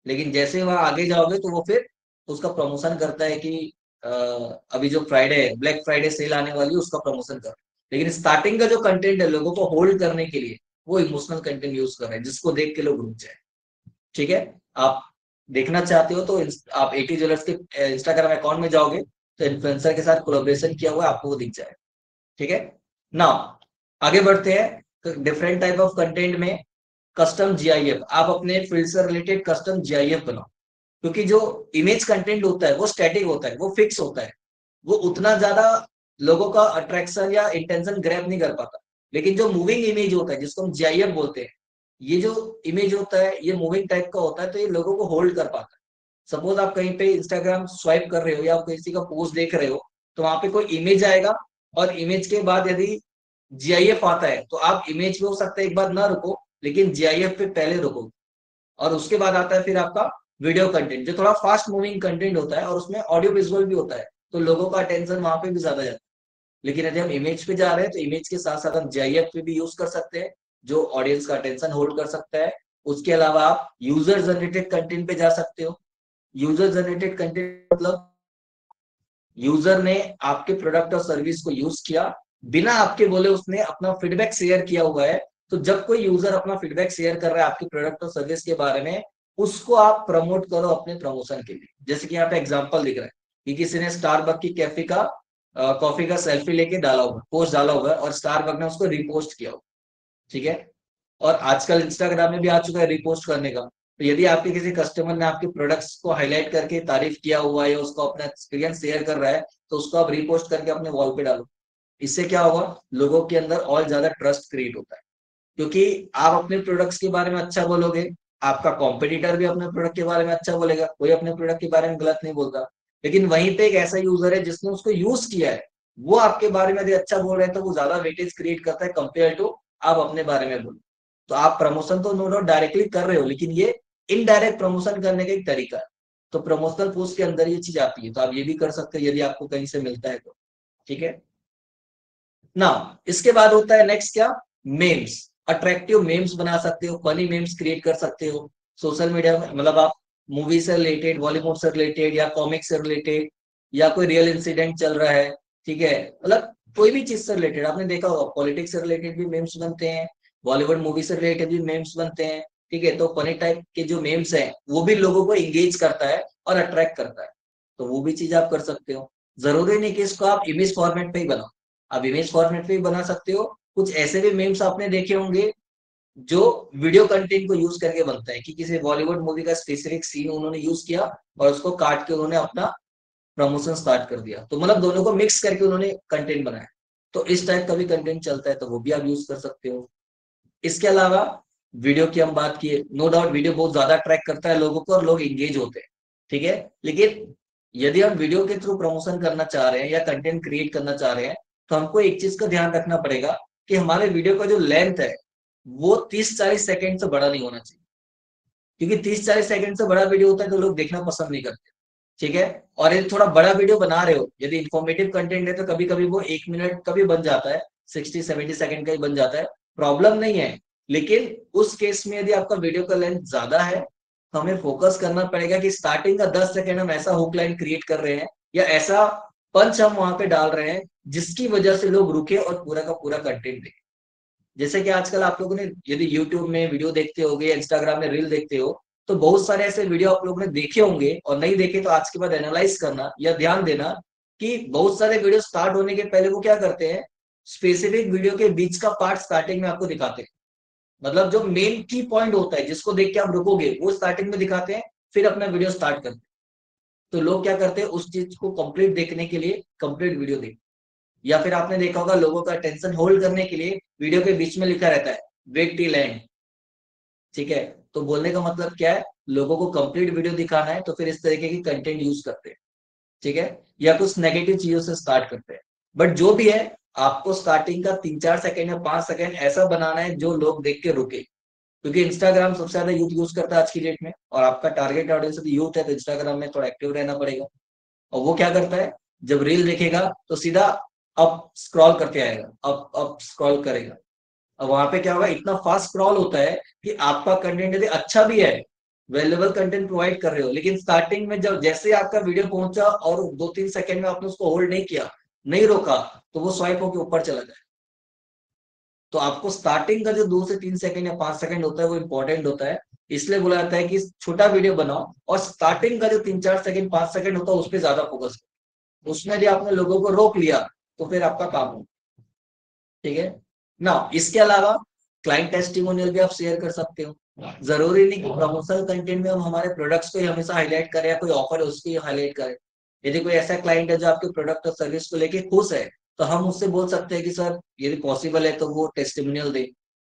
लेकिन जैसे वहां आगे जाओगे तो वो फिर उसका प्रमोशन करता है कि अ, अभी जो फ्राइडे है, ब्लैक फ्राइडे सेल आने वाली है, उसका प्रमोशन कर। लेकिन स्टार्टिंग का जो कंटेंट है लोगों को होल्ड करने के लिए, वो इमोशनल कंटेंट यूज कर रहे हैं, जिसको देख के लोग रुक जाए। ठीक है, आप देखना चाहते हो तो आप एटी ज्वेलर्स के इंस्टाग्राम अकाउंट में जाओगे तो इन्फ्लुएंसर के साथ कोलैबोरेशन किया हुआ है, आपको वो दिख जाए। ठीक है ना? आगे बढ़ते हैं डिफरेंट टाइप ऑफ कंटेंट में। कस्टम जीआईएफ, आप अपने फील्ड से रिलेटेड कस्टम जीआईएफ बनाओ। क्योंकि जो इमेज कंटेंट होता है वो स्टैटिक होता है, वो फिक्स होता है, वो उतना ज्यादा लोगों का अट्रैक्शन या इंटेंशन ग्रैब नहीं कर पाता। लेकिन जो मूविंग इमेज होता है जिसको हम जीआईएफ बोलते हैं, ये जो इमेज होता है ये मूविंग टाइप का होता है, तो ये लोगों को होल्ड कर पाता है। सपोज आप कहीं पे इंस्टाग्राम स्वाइप कर रहे हो या आप किसी का पोस्ट देख रहे हो, तो वहां पे कोई इमेज आएगा, और इमेज के बाद यदि जीआईएफ आता है तो आप इमेज पे हो सकता है एक बार ना रुको, लेकिन जीआईएफ पे पहले रुको। और उसके बाद आता है फिर आपका वीडियो कंटेंट, जो थोड़ा फास्ट मूविंग कंटेंट होता है और उसमें ऑडियो विजुअल भी होता है, तो लोगों का अटेंशन वहां पे भी ज्यादा जाता है। लेकिन यदि हम इमेज पे जा रहे हैं तो इमेज के साथ साथ हम जीआईएफ पे भी यूज कर सकते हैं, जो ऑडियंस का अटेंशन होल्ड कर सकता है। उसके अलावा आप यूजर जनरेटेड कंटेंट पे जा सकते हो। यूजर जनरेटेड कंटेंट मतलब यूजर ने आपके प्रोडक्ट और सर्विस को यूज किया, बिना आपके बोले उसने अपना फीडबैक शेयर किया हुआ है। तो जब कोई यूजर अपना फीडबैक शेयर कर रहा है आपके प्रोडक्ट और सर्विस के बारे में, उसको आप प्रमोट करो अपने प्रमोशन के लिए। जैसे कि यहाँ पे एग्जांपल दिख रहा है कि किसी ने स्टारबक की कैफे का कॉफी का सेल्फी लेके डाला होगा, पोस्ट डाला होगा, और स्टारबक ने उसको रिपोस्ट किया होगा। ठीक है। और आजकल इंस्टाग्राम में भी आ चुका है रिपोस्ट करने का। तो यदि आपके किसी कस्टमर ने आपके प्रोडक्ट्स को हाईलाइट करके तारीफ किया हुआ है या उसको अपना एक्सपीरियंस शेयर कर रहा है, तो उसको आप रिपोस्ट करके अपने वॉल पे डालो। इससे क्या होगा, लोगों के अंदर और ज्यादा ट्रस्ट क्रिएट होता है। क्योंकि आप अपने प्रोडक्ट्स के बारे में अच्छा बोलोगे, आपका कॉम्पिटिटर भी अपने प्रोडक्ट के बारे में अच्छा बोलेगा, कोई अपने प्रोडक्ट के बारे में गलत नहीं बोलता। लेकिन वहीं पे एक ऐसा यूजर है जिसने उसको यूज किया है, वो आपके बारे में यदि अच्छा बोल रहे हैं तो वो ज्यादा वेटेज क्रिएट करता है कंपेयर टू आप अपने बारे में बोलो। तो आप प्रमोशन तो नो डाउट डायरेक्टली कर रहे हो, लेकिन ये इनडायरेक्ट प्रमोशन करने का एक तरीका है। तो प्रमोशनल पोस्ट के अंदर ये चीज आती है, तो आप ये भी कर सकते हो यदि आपको कहीं से मिलता है तो। ठीक है ना। इसके बाद होता है नेक्स्ट क्या, मेम्स। अट्रैक्टिव मेम्स बना सकते हो, फनी मेम्स क्रिएट कर सकते हो सोशल मीडिया में। मतलब आप मूवी से रिलेटेड, बॉलीवुड से रिलेटेड, या कॉमिक से रिलेटेड, या कोई रियल इंसिडेंट चल रहा है, ठीक है, मतलब कोई भी चीज से रिलेटेड। आपने देखा होगा पॉलिटिक्स से रिलेटेड भी मेम्स बनते हैं, बॉलीवुड मूवी से रिलेटेड भी मेम्स बनते हैं। ठीक है, तो फनी टाइप के जो मेम्स हैं वो भी लोगों को एंगेज करता है और अट्रैक्ट करता है। तो वो भी चीज आप कर सकते हो। जरूरी नहीं कि इसको आप इमेज फॉर्मेट पे ही बनाओ, आप इमेज फॉर्मेट पे भी बना सकते हो। कुछ ऐसे भी मेम्स आपने देखे होंगे जो वीडियो कंटेंट को यूज करके बनता है, कि किसी बॉलीवुड मूवी का स्पेसिफिक सीन उन्होंने यूज किया और उसको काट के उन्होंने अपना प्रमोशन स्टार्ट कर दिया। तो मतलब दोनों को मिक्स करके उन्होंने कंटेंट बनाया। तो इस टाइप का भी कंटेंट चलता है, तो वो भी आप यूज कर सकते हो। इसके अलावा वीडियो की हम बात किए, नो डाउट वीडियो बहुत ज्यादा अट्रैक्ट करता है लोगों को और लोग एंगेज होते हैं। ठीक है, लेकिन यदि हम वीडियो के थ्रू प्रमोशन करना चाह रहे हैं या कंटेंट क्रिएट करना चाह रहे हैं, तो हमको एक चीज का ध्यान रखना पड़ेगा कि हमारे वीडियो का जो लेंथ है वो 30-40 सेकंड से बड़ा नहीं होना चाहिए। क्योंकि 30-40 सेकंड से बड़ा वीडियो होता है तो लोग देखना पसंद नहीं करते। ठीक है। और यदि थोड़ा बड़ा वीडियो बना रहे हो, यदि इंफॉर्मेटिव कंटेंट है, तो कभी कभी वो 1 मिनट का भी बन जाता है, 60-70 सेकंड का ही बन जाता है, प्रॉब्लम नहीं है। लेकिन उस केस में यदि आपका वीडियो का लेंथ ज्यादा है, तो हमें फोकस करना पड़ेगा कि स्टार्टिंग का 10 सेकंड हम ऐसा हुक लाइन क्रिएट कर रहे हैं या ऐसा पंच हम वहां पे डाल रहे हैं जिसकी वजह से लोग रुके और पूरा का पूरा कंटेंट देखें। जैसे कि आजकल आप लोगों ने यदि यूट्यूब में वीडियो देखते होगे, इंस्टाग्राम में रील देखते हो, तो बहुत सारे ऐसे वीडियो आप लोगों ने देखे होंगे, और नहीं देखे तो आज के बाद एनालाइज करना या ध्यान देना कि बहुत सारे वीडियो स्टार्ट होने के पहले वो क्या करते हैं, स्पेसिफिक वीडियो के बीच का पार्ट स्टार्टिंग में आपको दिखाते हैं। मतलब जो मेन की पॉइंट होता है जिसको देख के आप रुकोगे वो स्टार्टिंग में दिखाते हैं, फिर अपना वीडियो स्टार्ट करते हैं। तो लोग क्या करते हैं, उस चीज को कंप्लीट देखने के लिए कंप्लीट वीडियो देखते हैं। या फिर आपने देखा होगा लोगों का टेंशन होल्ड करने के लिए वीडियो के बीच में लिखा रहता है वेट टिल एंड। ठीक है, तो बोलने का मतलब क्या है, लोगों को कंप्लीट वीडियो दिखाना है, तो फिर इस तरीके की कंटेंट यूज करते हैं। ठीक है, या कुछ नेगेटिव चीजों से स्टार्ट करते हैं। बट जो भी है, आपको स्टार्टिंग का 3-4 सेकंड या 5 सेकंड ऐसा बनाना है जो लोग देख के रुके। क्योंकि इंस्टाग्राम सबसे ज्यादा यूथ यूज करता है आज की डेट में, और आपका टारगेट ऑडियंस यूथ है, तो इंस्टाग्राम में थोड़ा एक्टिव रहना पड़ेगा। और वो क्या करता है, जब रील देखेगा तो सीधा अप स्क्रॉल करते आएगा, अप अप स्क्रॉल करेगा। अब वहां पे क्या होगा, इतना फास्ट स्क्रॉल होता है कि आपका कंटेंट यदि अच्छा भी है, वैल्यूएबल कंटेंट प्रोवाइड कर रहे हो, लेकिन स्टार्टिंग में जब जैसे आपका वीडियो पहुंचा और 2-3 सेकंड में आपने उसको होल्ड नहीं किया, नहीं रोका, तो वो स्वाइप होकर ऊपर चला जाए। तो आपको स्टार्टिंग का जो 2 से 3 सेकंड या 5 सेकंड होता है वो इंपॉर्टेंट होता है। इसलिए बोला जाता है कि छोटा वीडियो बनाओ और स्टार्टिंग का जो 3-4 सेकंड 5 सेकंड होता है उस पर ज्यादा फोकस करो। उसमें यदि आपने लोगों को रोक लिया तो फिर आपका काम हो। ठीक है ना। इसके अलावा क्लाइंट टेस्टिमोनियल भी आप शेयर कर सकते हो। जरूरी नहीं कि प्रमोशनल कंटेंट में हम हमारे प्रोडक्ट्स को ही हमेशा हाईलाइट करें या कोई ऑफर है उसकी हाईलाइट करें। यदि कोई ऐसा क्लाइंट है जो आपके प्रोडक्ट और सर्विस को लेके खुश है, तो हम उससे बोल सकते हैं कि सर यदि पॉसिबल है तो वो टेस्टिमोनियल दे।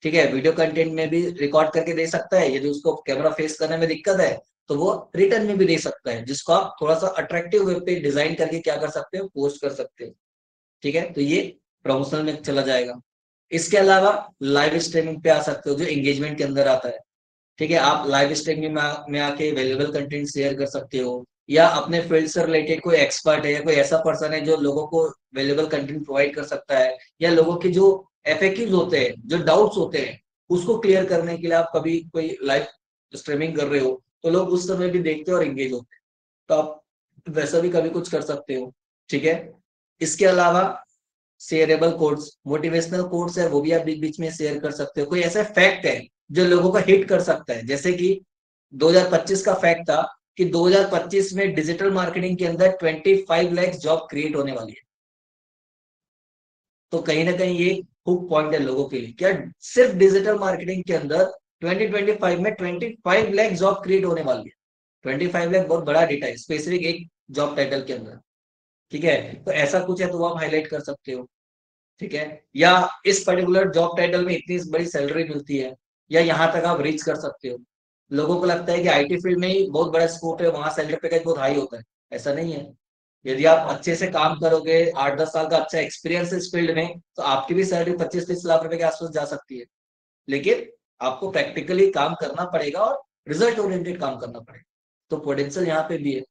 ठीक है, वीडियो कंटेंट में भी रिकॉर्ड करके दे सकता है, यदि उसको कैमरा फेस करने में दिक्कत है तो वो रिटर्न में भी दे सकता है, जिसको आप थोड़ा सा अट्रैक्टिव वे पे डिजाइन करके क्या कर सकते हो, पोस्ट कर सकते हो। ठीक है, तो ये प्रमोशनल में चला जाएगा। इसके अलावा लाइव स्ट्रीमिंग पे आ सकते हो जो एंगेजमेंट के अंदर आता है। ठीक है, आप लाइव स्ट्रीमिंग में आके वैल्यूएबल कंटेंट शेयर कर सकते हो, या अपने फील्ड से रिलेटेड कोई एक्सपर्ट है या कोई ऐसा पर्सन है जो लोगों को वैल्यूएबल कंटेंट प्रोवाइड कर सकता है, या लोगों के जो एफएक्यूज होते हैं, जो डाउट्स होते हैं, उसको क्लियर करने के लिए आप कभी कोई लाइव स्ट्रीमिंग कर रहे हो तो लोग उस समय भी देखते हैं और एंगेज होते हैं, तो आप वैसा भी कभी कुछ कर सकते हो। ठीक है, इसके अलावा शेयरेबल कोट्स, मोटिवेशनल कोट्स है, वो भी आप बीच बीच में शेयर कर सकते हो। कोई ऐसा फैक्ट है जो लोगों को हिट कर सकता है, जैसे कि 2025 का फैक्ट था कि 2025 में डिजिटल मार्केटिंग के अंदर 25 लाख जॉब क्रिएट होने वाली है। तो कहीं ना कहीं ये हुक पॉइंट है लोगों के लिए, क्या सिर्फ डिजिटल मार्केटिंग के अंदर 2025 में 25 लाख जॉब क्रिएट होने वाली है। 25 लाख बहुत बड़ा डेटा है स्पेसिफिक एक जॉब टाइटल के अंदर। ठीक है, तो ऐसा कुछ है तो आप हाईलाइट कर सकते हो। ठीक है, या इस पर्टिकुलर जॉब टाइटल में इतनी बड़ी सैलरी मिलती है, या यहाँ तक आप रीच कर सकते हो। लोगों को लगता है कि आईटी फील्ड में ही बहुत बड़ा स्कोप है, वहां सैलरी पैकेज बहुत हाई होता है। ऐसा नहीं है। यदि आप अच्छे से काम करोगे, 8-10 साल का अच्छा एक्सपीरियंस इस फील्ड में, तो आपकी भी सैलरी 25-30 लाख रुपए के आसपास जा सकती है। लेकिन आपको प्रैक्टिकली काम करना पड़ेगा और रिजल्ट ओरिएंटेड काम करना पड़ेगा। तो पोटेंशियल यहाँ पे भी है।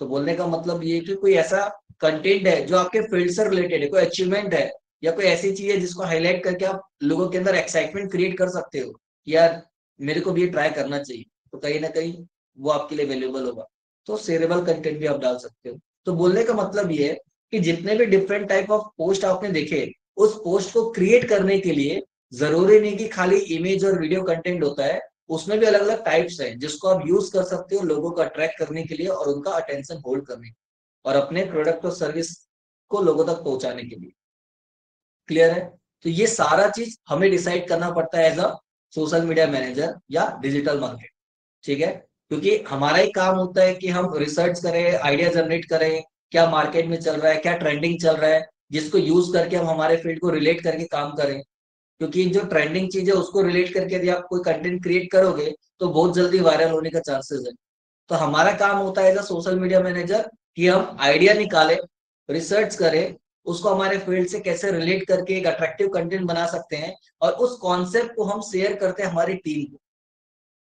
तो बोलने का मतलब ये है कि कोई ऐसा कंटेंट है जो आपके फील्ड से रिलेटेड है, कोई अचीवमेंट है, या कोई ऐसी चीज है जिसको हाईलाइट करके आप लोगों के अंदर एक्साइटमेंट क्रिएट कर सकते हो, यार मेरे को भी ये ट्राई करना चाहिए, तो कहीं ना कहीं वो आपके लिए वैल्यूएबल होगा। तो शेयरेबल कंटेंट भी आप डाल सकते हो। तो बोलने का मतलब ये है कि जितने भी डिफरेंट टाइप ऑफ पोस्ट आपने देखे, उस पोस्ट को क्रिएट करने के लिए जरूरी नहीं कि खाली इमेज और वीडियो कंटेंट होता है। उसमें भी अलग अलग टाइप्स हैं जिसको आप यूज कर सकते हो लोगों को अट्रैक्ट करने के लिए और उनका अटेंशन होल्ड करने के लिए, और अपने प्रोडक्ट और सर्विस को लोगों तक पहुंचाने के लिए। क्लियर है? तो ये सारा चीज हमें डिसाइड करना पड़ता है as a social media manager या डिजिटल मार्केटर। ठीक है, क्योंकि हमारा ही काम होता है कि हम रिसर्च करें, आइडिया जनरेट करें, क्या मार्केट में चल रहा है, क्या ट्रेंडिंग चल रहा है, जिसको यूज करके हम हमारे फील्ड को रिलेट करके काम करें। क्योंकि जो ट्रेंडिंग चीज है उसको रिलेट करके यदि आप कोई कंटेंट क्रिएट करोगे तो बहुत जल्दी वायरल होने का चांसेस है। तो हमारा काम होता है as a social media manager कि हम आइडिया निकालें, रिसर्च करें, उसको हमारे फील्ड से कैसे रिलेट करके एक अट्रैक्टिव कंटेंट बना सकते हैं, और उस कॉन्सेप्ट को हम शेयर करते हैं हमारी टीम को,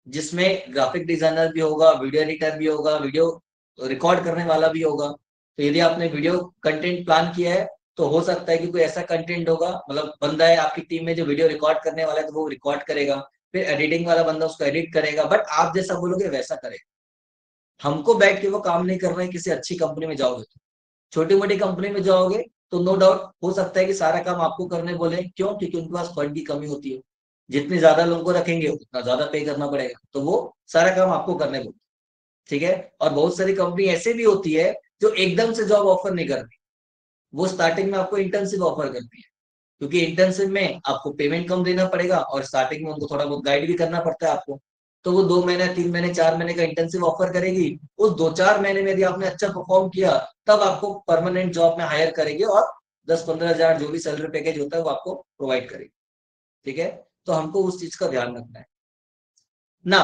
जिसमें ग्राफिक डिजाइनर भी होगा, वीडियो एडिटर भी होगा, वीडियो रिकॉर्ड करने वाला भी होगा। तो यदि आपने वीडियो कंटेंट प्लान किया है तो हो सकता है कि कोई ऐसा कंटेंट होगा, मतलब बंदा है आपकी टीम में जो वीडियो रिकॉर्ड करने वाला है तो वो रिकॉर्ड करेगा, फिर एडिटिंग वाला बंदा उसको एडिट करेगा, बट आप जैसा बोलोगे वैसा करेगा। हमको बैठ के वो काम नहीं करना है। किसी अच्छी कंपनी में जाओगे तो, छोटी मोटी कंपनी में जाओगे तो नो डाउट हो सकता है कि सारा काम आपको करने बोले, क्यों? क्योंकि उनके पास फंड की कमी होती है। जितने ज्यादा लोगों को रखेंगे उतना ज्यादा पे करना पड़ेगा, तो वो सारा काम आपको करने बोलते। ठीक है, और बहुत सारी कंपनी ऐसे भी होती है जो एकदम से जॉब ऑफर नहीं करती, वो स्टार्टिंग में आपको इंटर्नशिप ऑफर करती है। क्योंकि इंटर्नशिप में आपको पेमेंट कम देना पड़ेगा और स्टार्टिंग में उनको थोड़ा बहुत गाइड भी करना पड़ता है आपको। तो वो 2 महीने, 3 महीने, 4 महीने का इंटर्नशिप ऑफर करेगी। उस 2-4 महीने में यदि आपने अच्छा परफॉर्म किया तब आपको परमानेंट जॉब में हायर करेगी और 10-15 हजार जो भी सैलरी पैकेज होता है वो आपको प्रोवाइड करेगी। ठीक है, तो हमको उस चीज का ध्यान रखना है ना।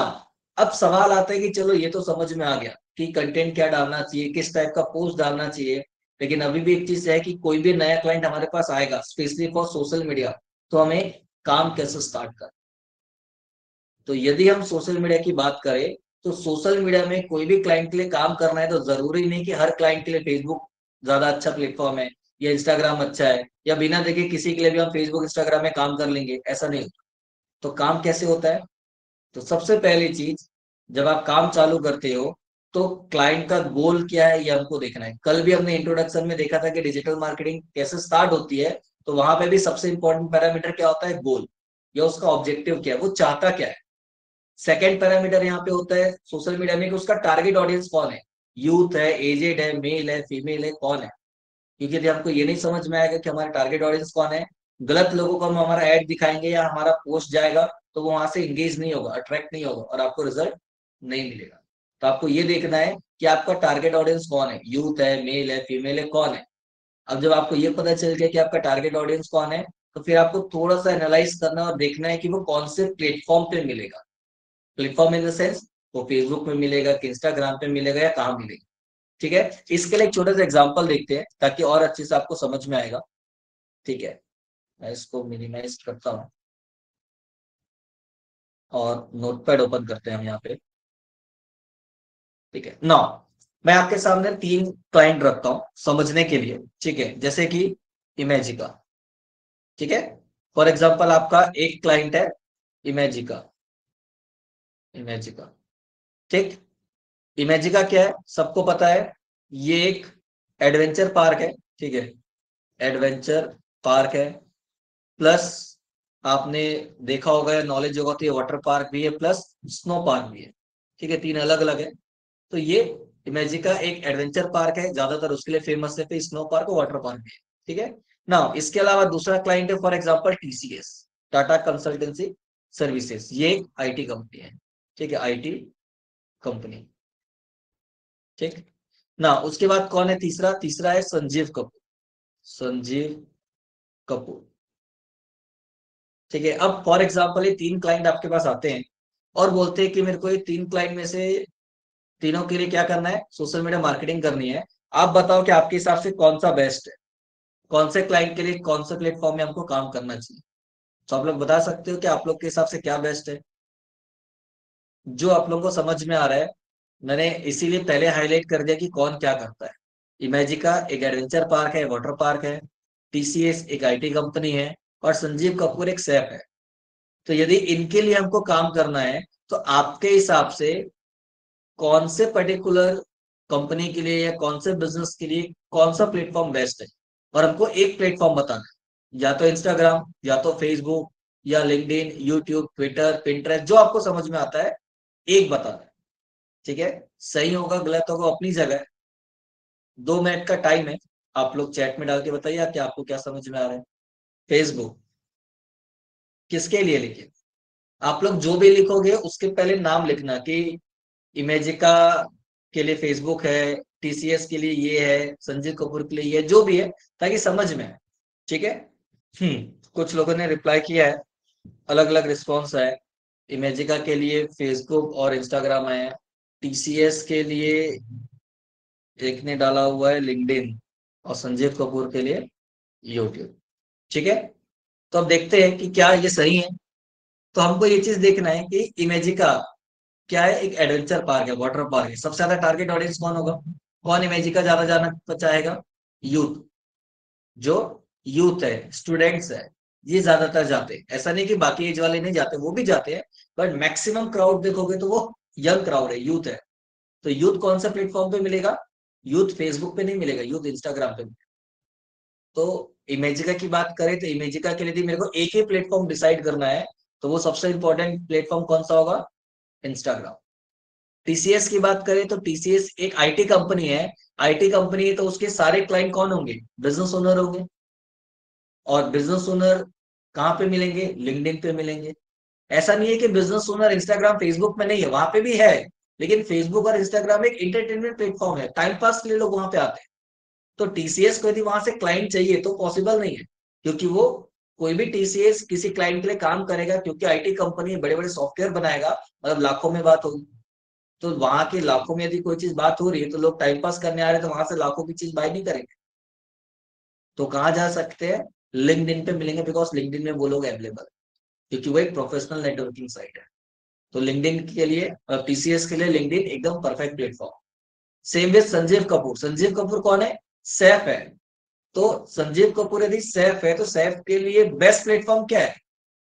अब सवाल आता है कि चलो ये तो समझ में आ गया कि कंटेंट क्या डालना चाहिए, किस टाइप का पोस्ट डालना चाहिए, लेकिन अभी भी एक चीज है कि कोई भी नया क्लाइंट हमारे पास आएगा स्पेशली फॉर सोशल मीडिया, तो हमें काम कैसे स्टार्ट कर। तो यदि हम सोशल मीडिया की बात करें तो सोशल मीडिया में कोई भी क्लाइंट के लिए काम करना है तो जरूरी नहीं कि हर क्लाइंट के लिए फेसबुक ज्यादा अच्छा प्लेटफॉर्म है या इंस्टाग्राम अच्छा है, या बिना देखे किसी के लिए भी हम फेसबुक इंस्टाग्राम में काम कर लेंगे, ऐसा नहीं होता। तो काम कैसे होता है? तो सबसे पहली चीज, जब आप काम चालू करते हो तो क्लाइंट का गोल क्या है ये हमको देखना है। कल भी हमने इंट्रोडक्शन में देखा था कि डिजिटल मार्केटिंग कैसे स्टार्ट होती है, तो वहां पे भी सबसे इंपॉर्टेंट पैरामीटर क्या होता है? गोल, या उसका ऑब्जेक्टिव क्या है, वो चाहता क्या है। सेकेंड पैरामीटर यहाँ पे होता है सोशल मीडिया में कि उसका टारगेट ऑडियंस कौन है, यूथ है, एजेड है, मेल है, फीमेल है, कौन है। क्योंकि यदि हमको ये नहीं समझ में आएगा कि हमारा टारगेट ऑडियंस कौन है, गलत लोगों को हम हमारा ऐड दिखाएंगे या हमारा पोस्ट जाएगा तो वो वहां से इंगेज नहीं होगा, अट्रैक्ट नहीं होगा और आपको रिजल्ट नहीं मिलेगा। तो आपको ये देखना है कि आपका टारगेट ऑडियंस कौन है, यूथ है, मेल है, फीमेल है, कौन है। अब जब आपको ये पता चल गया कि आपका टारगेट ऑडियंस कौन है, तो फिर आपको थोड़ा सा एनालाइज करना और देखना है कि वो कौन से प्लेटफॉर्म पे मिलेगा। प्लेटफॉर्म इन द सेंस, वो फेसबुक पे मिलेगा कि इंस्टाग्राम पे मिलेगा या कहाँ मिलेगा। ठीक है, इसके लिए एक छोटा सा एग्जांपल देखते हैं ताकि और अच्छे से आपको समझ में आएगा। ठीक है, मैं इसको मिनिमाइज करता हूँ और नोटपैड ओपन करते हैं हम यहाँ पे। ठीक है, नाउ मैं आपके सामने 3 क्लाइंट रखता हूँ समझने के लिए। ठीक है, जैसे कि इमेजिका। ठीक है, फॉर एग्जाम्पल आपका एक क्लाइंट है इमेजिका, इमेजिका, ठीक। इमेजिका क्या है, सबको पता है, ये एक एडवेंचर पार्क है, ठीक है, एडवेंचर पार्क है, प्लस आपने देखा होगा या नॉलेज होगा तो ये वाटर पार्क भी है प्लस स्नो पार्क भी है, ठीक है, तीन अलग अलग है। तो ये इमेजिका एक एडवेंचर पार्क है, ज्यादातर उसके लिए फेमस है, फिर स्नो पार्क और वाटर पार्क भी है, ठीक है ना। इसके अलावा दूसरा क्लाइंट है for example TCS, Tata consultancy services, ये एक आईटी कंपनी है, ठीक है, आईटी कंपनी, ठीक ना। उसके बाद कौन है तीसरा, तीसरा है संजीव कपूर, संजीव कपूर, ठीक है। अब फॉर एग्जांपल ये तीन क्लाइंट आपके पास आते हैं और बोलते हैं कि मेरे को ये तीन क्लाइंट में से तीनों के लिए क्या करना है, सोशल मीडिया मार्केटिंग करनी है। आप बताओ कि आपके हिसाब से कौन सा बेस्ट है, कौन से क्लाइंट के लिए कौन से प्लेटफॉर्म में हमको काम करना चाहिए। तो आप लोग बता सकते हो कि आप लोग के हिसाब से क्या बेस्ट है, जो आप लोगों को समझ में आ रहा है। मैंने इसीलिए पहले हाईलाइट कर दिया कि कौन क्या करता है। इमेजिका एक एडवेंचर पार्क है, वाटर पार्क है, टीसीएस एक आईटी कंपनी है, और संजीव कपूर एक सैफ है। तो यदि इनके लिए हमको काम करना है तो आपके हिसाब से कौन से पर्टिकुलर कंपनी के लिए या कौन से बिजनेस के लिए कौन सा प्लेटफॉर्म बेस्ट है, और हमको एक प्लेटफॉर्म बताना है, या तो इंस्टाग्राम या तो फेसबुक या लिंक्डइन, यूट्यूब, ट्विटर, पिंटरेस्ट, जो आपको समझ में आता है एक बताना है, ठीक है। सही होगा गलत होगा अपनी जगह है। 2 मिनट का टाइम है, आप लोग चैट में डाल के बताइए कि आपको क्या समझ में आ रहा है। फेसबुक किसके लिए लिखे, आप लोग जो भी लिखोगे उसके पहले नाम लिखना कि इमेजिका के लिए फेसबुक है, टीसीएस के लिए ये है, संजीव कपूर के लिए ये, जो भी है, ताकि समझ में आए, ठीक है। कुछ लोगों ने रिप्लाई किया है, अलग अलग रिस्पॉन्स है। इमेजिका के लिए फेसबुक और इंस्टाग्राम है, टीसीएस के लिए एक ने डाला हुआ है लिंक्डइन, और संजीव कपूर के लिए यूट्यूब, ठीक है। तो अब देखते हैं कि क्या ये सही है। तो हमको ये चीज देखना है कि इमेजिका क्या है, एक एडवेंचर पार्क है, वाटर पार्क है, सबसे ज्यादा टारगेट ऑडियंस कौन होगा, कौन इमेजिका ज्यादा जाना चाहेगा, यूथ, जो यूथ है, स्टूडेंट्स है, ये ज्यादातर जाते हैं। ऐसा नहीं कि बाकी एज वाले नहीं जाते, वो भी जाते हैं, बट मैक्सिमम क्राउड देखोगे तो वो यंग क्राउड है, यूथ है। तो यूथ कौन सा प्लेटफॉर्म पे मिलेगा, यूथ फेसबुक पे नहीं मिलेगा, यूथ इंस्टाग्राम पे। तो इमेजिका की बात करें तो इमेजिका के लिए यदि मेरे को एक ही प्लेटफॉर्म डिसाइड करना है तो वो सबसे इंपॉर्टेंट प्लेटफॉर्म कौन सा होगा, इंस्टाग्राम। टीसीएस की बात करें तो टीसीएस एक आईटी कंपनी है, आईटी कंपनी है तो उसके सारे क्लाइंट कौन होंगे, बिजनेस ओनर होंगे। और बिजनेस ओनर कहाँ पे मिलेंगे, लिंक्डइन पे मिलेंगे। ऐसा नहीं है कि बिजनेस ओनर इंस्टाग्राम फेसबुक में नहीं है, वहां पे भी है, लेकिन फेसबुक और इंस्टाग्राम एक इंटरटेनमेंट प्लेटफॉर्म है, टाइम पास के लिए लोग वहां पे आते हैं। तो टीसीएस को यदि वहां से क्लाइंट चाहिए तो पॉसिबल नहीं है, क्योंकि वो कोई भी टीसीएस किसी क्लाइंट के लिए काम करेगा, क्योंकि आईटी कंपनी बड़े बड़े सॉफ्टवेयर बनाएगा, मतलब लाखों में बात होगी। तो वहां के लाखों में यदि कोई चीज बात हो रही है तो लोग टाइम पास करने आ रहे हैं, तो वहां से लाखों की चीज बाय नहीं करेंगे। तो कहाँ जा सकते हैं, लिंक्डइन पे मिलेंगे, बिकॉज लिंक्डइन में वो लोग अवेलेबल है, क्योंकि वो एक प्रोफेशनल नेटवर्किंग साइट है। तो लिंक्डइन के लिए और टीसीएस के लिए लिंक्डइन एकदम perfect platform. Same with Sanjeev Kapoor, Sanjeev Kapoor कौन है, सैफ है। तो संजीव कपूर यदि सैफ है तो सैफ के लिए बेस्ट प्लेटफॉर्म क्या है,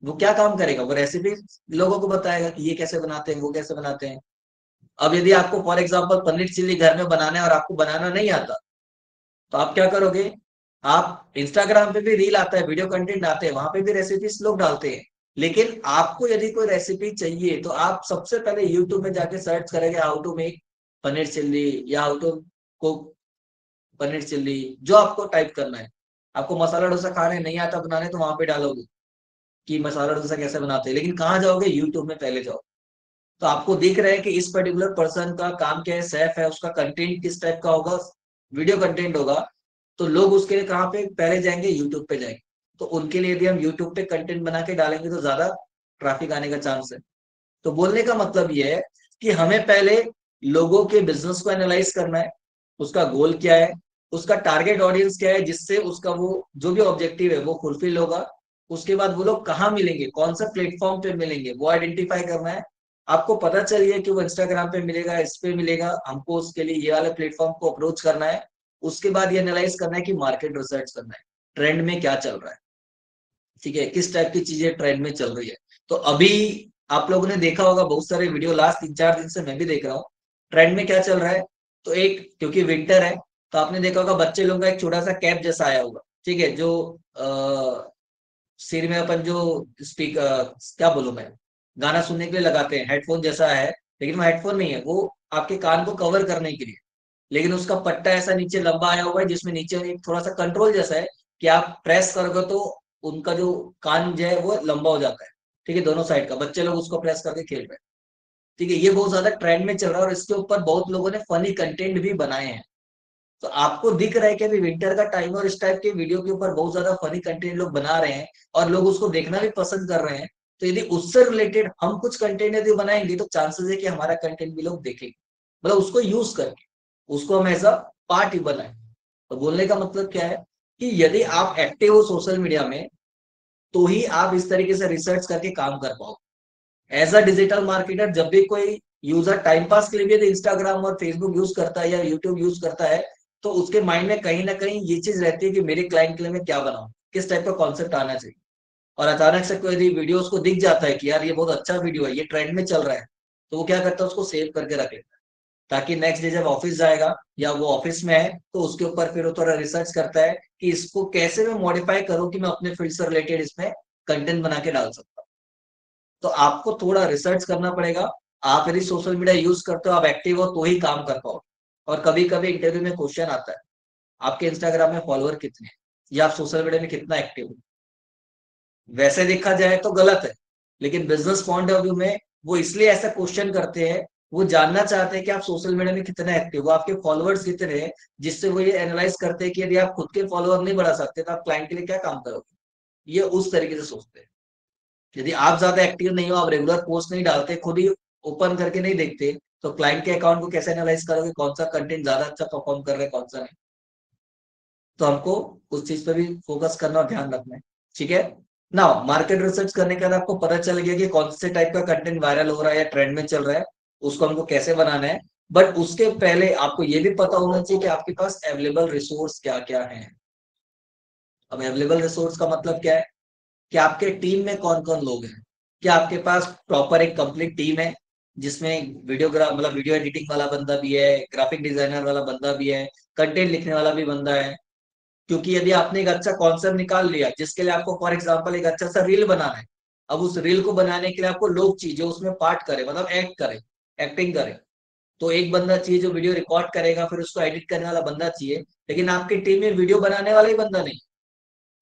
वो क्या काम करेगा, वो रेसिपी लोगों को बताएगा कि ये कैसे बनाते हैं, वो कैसे बनाते हैं। अब यदि आपको फॉर एग्जांपल पनीर चिल्ली घर में बनाना है और आपको बनाना नहीं आता, तो आप क्या करोगे, आप इंस्टाग्राम पे भी रील आता है, वीडियो कंटेंट आते हैं, वहां पे भी रेसिपीज लोग डालते हैं। लेकिन आपको यदि कोई रेसिपी चाहिए तो आप सबसे पहले यूट्यूब में जाके सर्च करेंगे how to make paneer chilli, या how to cook paneer chilli, जो आपको टाइप करना है। आपको मसाला डोसा खाने नहीं आता बनाने तो वहां पे डालोगे कि मसाला डोसा कैसे बनाते हैं, लेकिन कहाँ जाओगे, यूट्यूब में पहले जाओ। तो आपको दिख रहा है कि इस पर्टिकुलर पर्सन का काम क्या है, सैफ है, उसका कंटेंट किस टाइप का होगा, वीडियो कंटेंट होगा। तो लोग उसके लिए कहाँ पे पहले जाएंगे, यूट्यूब पे जाएंगे। तो उनके लिए यदि हम यूट्यूब पे कंटेंट बना के डालेंगे तो ज्यादा ट्रैफिक आने का चांस है। तो बोलने का मतलब ये है कि हमें पहले लोगों के बिजनेस को एनालाइज करना है, उसका गोल क्या है, उसका टारगेट ऑडियंस क्या है, जिससे उसका वो जो भी ऑब्जेक्टिव है वो फुलफिल होगा। उसके बाद वो लोग कहाँ मिलेंगे, कौन सा प्लेटफॉर्म पे मिलेंगे, वो आइडेंटिफाई करना है। आपको पता चलिए कि वो इंस्टाग्राम पे मिलेगा, इस पे मिलेगा, हमको उसके लिए ये वाले प्लेटफॉर्म को अप्रोच करना है। उसके बाद ये एनालाइज करना है कि मार्केट रिसर्च करना है, ट्रेंड में क्या चल रहा है, ठीक है, किस टाइप की चीजें ट्रेंड में चल रही है। तो अभी आप लोगों ने देखा होगा बहुत सारे वीडियो, लास्ट 3-4 दिन से मैं भी देख रहा हूँ, ट्रेंड में क्या चल रहा है। तो एक, क्योंकि विंटर है, तो आपने देखा होगा बच्चे लोगों का एक छोटा सा कैप जैसा आया होगा, ठीक है, जो सिर में अपन जो स्पीकर, क्या बोलूं मैं, गाना सुनने के लिए लगाते हैं, हेडफोन जैसा है, लेकिन वो हेडफोन नहीं है, वो आपके कान को कवर करने के लिए, लेकिन उसका पट्टा ऐसा नीचे लंबा आया हुआ है, जिसमें नीचे एक थोड़ा सा कंट्रोल जैसा है कि आप प्रेस करोगे तो उनका जो कान जो है वो लंबा हो जाता है, ठीक है, दोनों साइड का, बच्चे लोग उसको प्रेस करके खेल रहे हैं, ठीक है, ये बहुत ज्यादा ट्रेंड में चल रहा है, और इसके ऊपर बहुत लोगों ने फनी कंटेंट भी बनाए हैं। तो आपको दिख रहा है कि अभी विंटर का टाइम है और इस टाइप के वीडियो के ऊपर बहुत ज्यादा फनी कंटेंट लोग बना रहे हैं, और लोग उसको देखना भी पसंद कर रहे हैं। तो यदि उससे रिलेटेड हम कुछ कंटेंट यदि बनाएंगे, तो चांसेस है कि हमारा कंटेंट भी लोग देखेंगे, मतलब उसको यूज करके, उसको हम एज अ पार्ट ही बनाए। तो बोलने का मतलब क्या है कि यदि आप एक्टिव हो सोशल मीडिया में, तो ही आप इस तरीके से रिसर्च करके काम कर पाओ। एज अ डिजिटल मार्केटर, जब भी कोई यूजर टाइम पास के लिए भी यदि इंस्टाग्राम और फेसबुक यूज करता है या यूट्यूब यूज करता है, तो उसके माइंड में कहीं ना कहीं ये चीज रहती है कि मेरे क्लाइंट के लिए मैं क्या बनाऊं, किस टाइप का कॉन्सेप्ट आना चाहिए। और अचानक से कोई यदि वीडियो उसको दिख जाता है कि यार ये बहुत अच्छा वीडियो है, ये ट्रेंड में चल रहा है, तो वो क्या करता है, उसको सेव करके रख लेता है, ताकि नेक्स्ट डे जब ऑफिस जाएगा या वो ऑफिस में है, तो उसके ऊपर फिर वो थोड़ा रिसर्च करता है कि इसको कैसे मैं मॉडिफाई करूं कि मैं अपने फील्ड से रिलेटेड इसमें कंटेंट बना के डाल सकता हूँ। तो आपको थोड़ा रिसर्च करना पड़ेगा। आप यदि सोशल मीडिया यूज करते हो, आप एक्टिव हो, तो ही काम कर पाओ। और कभी कभी इंटरव्यू में क्वेश्चन आता है, आपके इंस्टाग्राम में फॉलोअर कितने हैं, या आप सोशल मीडिया में कितना एक्टिव हो। वैसे देखा जाए तो गलत है, लेकिन बिजनेस पॉइंट ऑफ व्यू में वो इसलिए ऐसा क्वेश्चन करते हैं, वो जानना चाहते हैं कि आप सोशल मीडिया में कितना एक्टिव हो, आपके फॉलोअर्स कितने हैं, जिससे वो ये एनालाइज करते हैं कि यदि आप खुद के फॉलोअर नहीं बढ़ा सकते, तो आप क्लाइंट के लिए क्या काम करोगे। ये उस तरीके से सोचते हैं। यदि आप ज्यादा एक्टिव नहीं हो, आप रेगुलर पोस्ट नहीं डालते, खुद ही ओपन करके नहीं देखते, तो क्लाइंट के अकाउंट को कैसे एनालाइज करोगे, कौन सा कंटेंट ज्यादा अच्छा परफॉर्म कर रहा है, कौन सा नहीं। तो हमको उस चीज पे भी फोकस करना और ध्यान रखना है, ठीक है ना। मार्केट रिसर्च करने के बाद आपको पता चल गया कि कौन से टाइप का कंटेंट वायरल हो रहा है या ट्रेंड में चल रहा है, उसको हमको कैसे बनाना है। बट उसके पहले आपको ये भी पता होना चाहिए कि आपके पास अवेलेबल रिसोर्स क्या क्या है। अब अवेलेबल रिसोर्स का मतलब क्या है, कि आपके टीम में कौन कौन लोग हैं। क्या आपके पास प्रॉपर एक कंप्लीट टीम है, जिसमें वीडियोग्राफ मतलब वीडियो एडिटिंग वाला बंदा भी है, ग्राफिक डिजाइनर वाला बंदा भी है, कंटेंट लिखने वाला भी बंदा है। क्योंकि यदि आपने एक अच्छा कॉन्सेप्ट निकाल लिया, जिसके लिए आपको फॉर एग्जाम्पल एक अच्छा सा रील बनाना है, अब उस रील को बनाने के लिए आपको लोग चाहिए जो उसमें पार्ट करे, मतलब एक्ट करे, एक्टिंग करे। तो एक बंदा चाहिए जो वीडियो रिकॉर्ड करेगा, फिर उसको एडिट करने वाला बंदा चाहिए। लेकिन आपकी टीम में वीडियो बनाने वाला ही बंदा नहीं,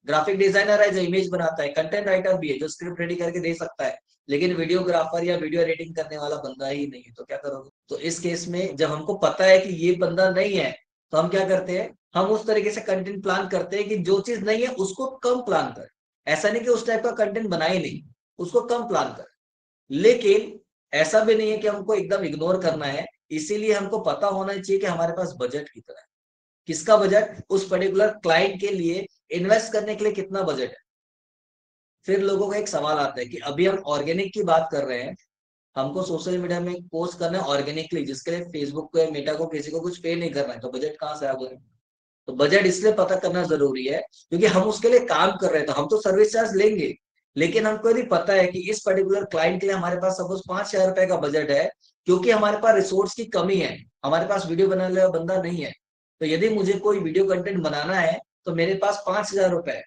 ग्राफिक डिजाइनर है जो इमेज बनाता है, कंटेंट राइटर भी है जो स्क्रिप्ट रेडी करके दे सकता है, लेकिन वीडियोग्राफर या वीडियो एडिटिंग करने वाला बंदा ही नहीं है, तो क्या करोगे। तो इस केस में जब हमको पता है कि ये बंदा नहीं है, तो हम क्या करते हैं, हम उस तरीके से कंटेंट प्लान करते हैं कि जो चीज नहीं है उसको कम प्लान करें। ऐसा नहीं कि उस टाइप का कंटेंट बनाए नहीं, उसको कम प्लान करें। लेकिन ऐसा भी नहीं है कि हमको एकदम इग्नोर करना है। इसीलिए हमको पता होना चाहिए कि हमारे पास बजट कितना है, किसका बजट, उस पर्टिकुलर क्लाइंट के लिए इन्वेस्ट करने के लिए कितना बजट है। फिर लोगों का एक सवाल आता है कि अभी हम ऑर्गेनिक की बात कर रहे हैं, हमको सोशल मीडिया में पोस्ट करना है ऑर्गेनिकली, जिसके लिए फेसबुक को या मेटा को किसी को कुछ पे नहीं करना है, तो बजट कहाँ से आ गया। तो बजट इसलिए पता करना जरूरी है, क्योंकि हम उसके लिए काम कर रहे हैं, तो हम तो सर्विस चार्ज लेंगे। लेकिन हमको यदि पता है कि इस पर्टिकुलर क्लाइंट के लिए हमारे पास सपोज 5,000 रुपए का बजट है, क्योंकि हमारे पास रिसोर्स की कमी है, हमारे पास वीडियो बनाने वाला बंदा नहीं है, तो यदि मुझे कोई वीडियो कंटेंट बनाना है, तो मेरे पास 5,000 रुपए है,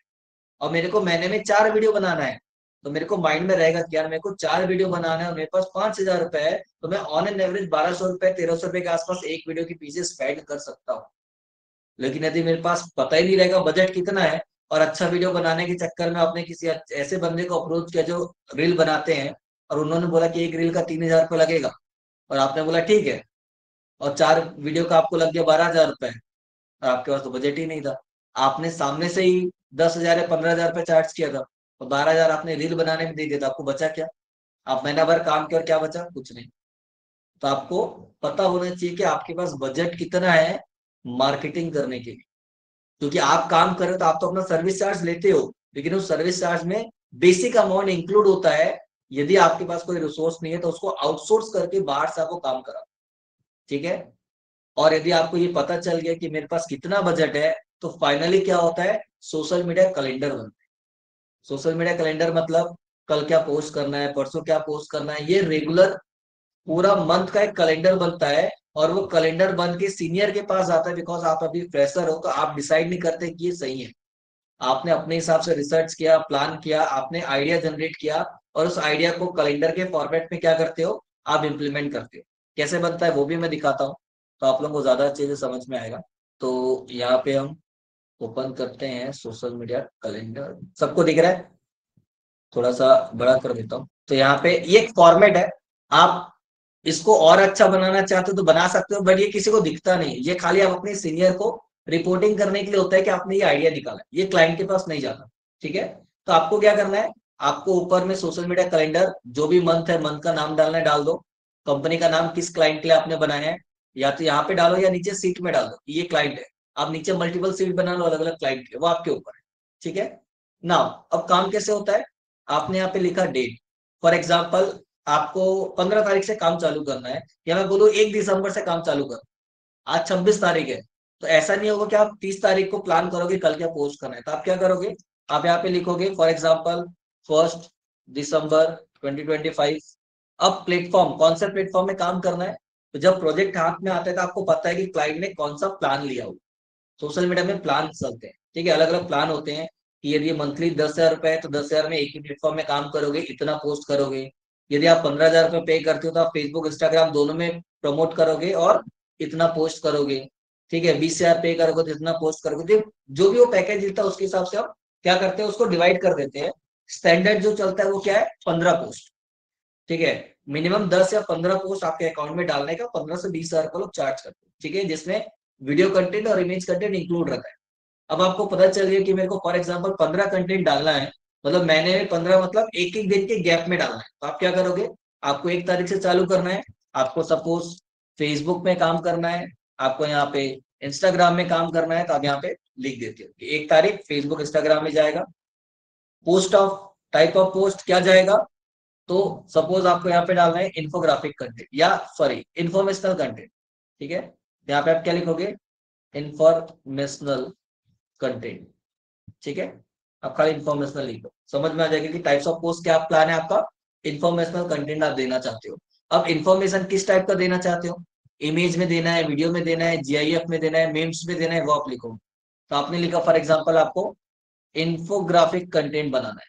और मेरे को महीने में 4 वीडियो बनाना है, तो मेरे को माइंड में रहेगा कि यार मेरे को 4 वीडियो बनाना है और मेरे पास 5,000 रुपए है, तो मैं ऑन एन एवरेज 1,200 रुपए 1,300 रुपए के आसपास एक वीडियो के पीछे स्पेंड कर सकता हूँ। लेकिन यदि मेरे पास पता ही नहीं रहेगा बजट कितना है, और अच्छा वीडियो बनाने के चक्कर में आपने किसी ऐसे बंदे को अप्रोच किया जो रील बनाते हैं, और उन्होंने बोला कि एक रील का 3,000 रुपये लगेगा, और आपने बोला ठीक है, और 4 वीडियो का आपको लग गया 12,000 रुपए, और आपके पास तो बजट ही नहीं था। आपने सामने से ही 10,000 या 15,000 रुपए चार्ज किया था, और 12,000 आपने रील बनाने में दे दिया था, आपको बचा क्या। आप महीना भर काम किया और क्या बचा, कुछ नहीं। तो आपको पता होना चाहिए कि आपके पास बजट कितना है मार्केटिंग करने के लिए। क्योंकि आप काम कर रहे हो तो आप तो अपना सर्विस चार्ज लेते हो, लेकिन उस सर्विस चार्ज में बेसिक अमाउंट इंक्लूड होता है। यदि आपके पास कोई रिसोर्स नहीं है, तो उसको आउटसोर्स करके बाहर से आपको काम करा, ठीक है। और यदि आपको ये पता चल गया कि मेरे पास कितना बजट है, तो फाइनली क्या होता है, सोशल मीडिया कैलेंडर बनता है। सोशल मीडिया कैलेंडर मतलब कल क्या पोस्ट करना है, परसों क्या पोस्ट करना है, ये रेगुलर पूरा मंथ का एक कैलेंडर बनता है। और वो कैलेंडर बन के सीनियर के पास आता है, बिकॉज आप अभी फ्रेशर हो तो आप डिसाइड नहीं करते कि ये सही है। आपने अपने हिसाब से रिसर्च किया, प्लान किया, आपने आइडिया जनरेट किया, और उस आइडिया को कैलेंडर के फॉर्मेट में क्या करते हो, आप इम्प्लीमेंट करते हो। कैसे बनता है वो भी मैं दिखाता हूँ, तो आप लोगों को ज्यादा अच्छे से समझ में आएगा। तो यहाँ पे हम ओपन करते हैं सोशल मीडिया कैलेंडर। सबको दिख रहा है? थोड़ा सा बड़ा कर देता हूँ। तो यहाँ पे ये एक फॉर्मेट है। आप इसको और अच्छा बनाना चाहते हो तो बना सकते हो, बट ये किसी को दिखता नहीं। ये खाली आप अपने सीनियर को रिपोर्टिंग करने के लिए होता है कि आपने ये आइडिया निकाला, ये क्लाइंट के पास नहीं जाता। ठीक है। तो आपको क्या करना है, आपको ऊपर में सोशल मीडिया कैलेंडर, जो भी मंथ है मंथ का नाम डालना है, डाल दो। कंपनी का नाम किस क्लाइंट के लिए आपने बनाया है, या तो यहाँ पे डालो या नीचे सीट में डाल दो कि ये क्लाइंट है। आप नीचे मल्टीपल सीट बना लो अलग अलग क्लाइंट के, वो आपके ऊपर है। ठीक है। नाउ अब काम कैसे होता है, आपने यहाँ पे लिखा डेट। फॉर एग्जाम्पल आपको 15 तारीख से काम चालू करना है, या मैं बोलूँ 1 दिसंबर से काम चालू कर, आज 26 तारीख है। तो ऐसा नहीं होगा कि आप 30 तारीख को प्लान करोगे कल क्या पोस्ट करना है। तो आप क्या करोगे, आप यहाँ पे लिखोगे फॉर एग्जाम्पल 1 दिसंबर 2025। अब प्लेटफॉर्म, कौन सा प्लेटफॉर्म में काम करना है। तो जब प्रोजेक्ट हाथ में आता है तो आपको पता है कि क्लाइंट ने कौन सा प्लान लिया हो। सोशल मीडिया में प्लान चलते हैं, ठीक है, अलग अलग प्लान होते हैं। कि यदि मंथली 10,000 रुपए है तो 10,000 में एक ही प्लेटफॉर्म में काम करोगे, इतना पोस्ट करोगे। यदि आप 15,000 रुपए पे करते हो तो आप फेसबुक इंस्टाग्राम दोनों में प्रमोट करोगे और इतना पोस्ट करोगे। ठीक है, 20,000 पे करोगे तो इतना पोस्ट करोगे। तो जो भी वो पैकेज मिलता है उसके हिसाब से हम क्या करते हैं, उसको डिवाइड कर देते हैं। स्टैंडर्ड जो चलता है वो क्या है, 15 पोस्ट। ठीक है। मिनिमम 10 या 15 पोस्ट आपके अकाउंट में डालने का 15 से 20 हजार का लोग चार्ज करते हैं। ठीक है, जिसमें वीडियो कंटेंट और इमेज कंटेंट इंक्लूड रहता है। अब आपको पता चल गया कि मेरे को फॉर एग्जांपल 15 कंटेंट डालना है, मतलब मैंने 15 मतलब एक एक दिन के गैप में डालना है। तो आप क्या करोगे, आपको 1 तारीख से चालू करना है। आपको सपोज फेसबुक में काम करना है, आपको यहाँ पे इंस्टाग्राम में काम करना है, तो आप यहाँ पे लिख देते हो कि 1 तारीख फेसबुक इंस्टाग्राम में जाएगा। Post of, type of post क्या जाएगा, तो सपोज आपको यहाँ पे डालना है इन्फोग्राफिक कंटेंट, या सॉरी इन्फॉर्मेशनल कंटेंट। ठीक है, यहाँ पे आप क्या लिखोगे, इंफॉर्मेशनल कंटेंट। ठीक है, आप खाली इन्फॉर्मेशनल लिखो, समझ में आ जाएगा कि टाइप्स ऑफ पोस्ट क्या प्लान है आपका। इन्फॉर्मेशनल कंटेंट आप देना चाहते हो। अब इन्फॉर्मेशन किस टाइप का देना चाहते हो, इमेज में देना है, वीडियो में देना है, जीआईएफ में देना है, मेम्स में देना है, वो आप लिखो। तो आपने लिखा फॉर एग्जाम्पल आपको इन्फोग्राफिक कंटेंट बनाना है।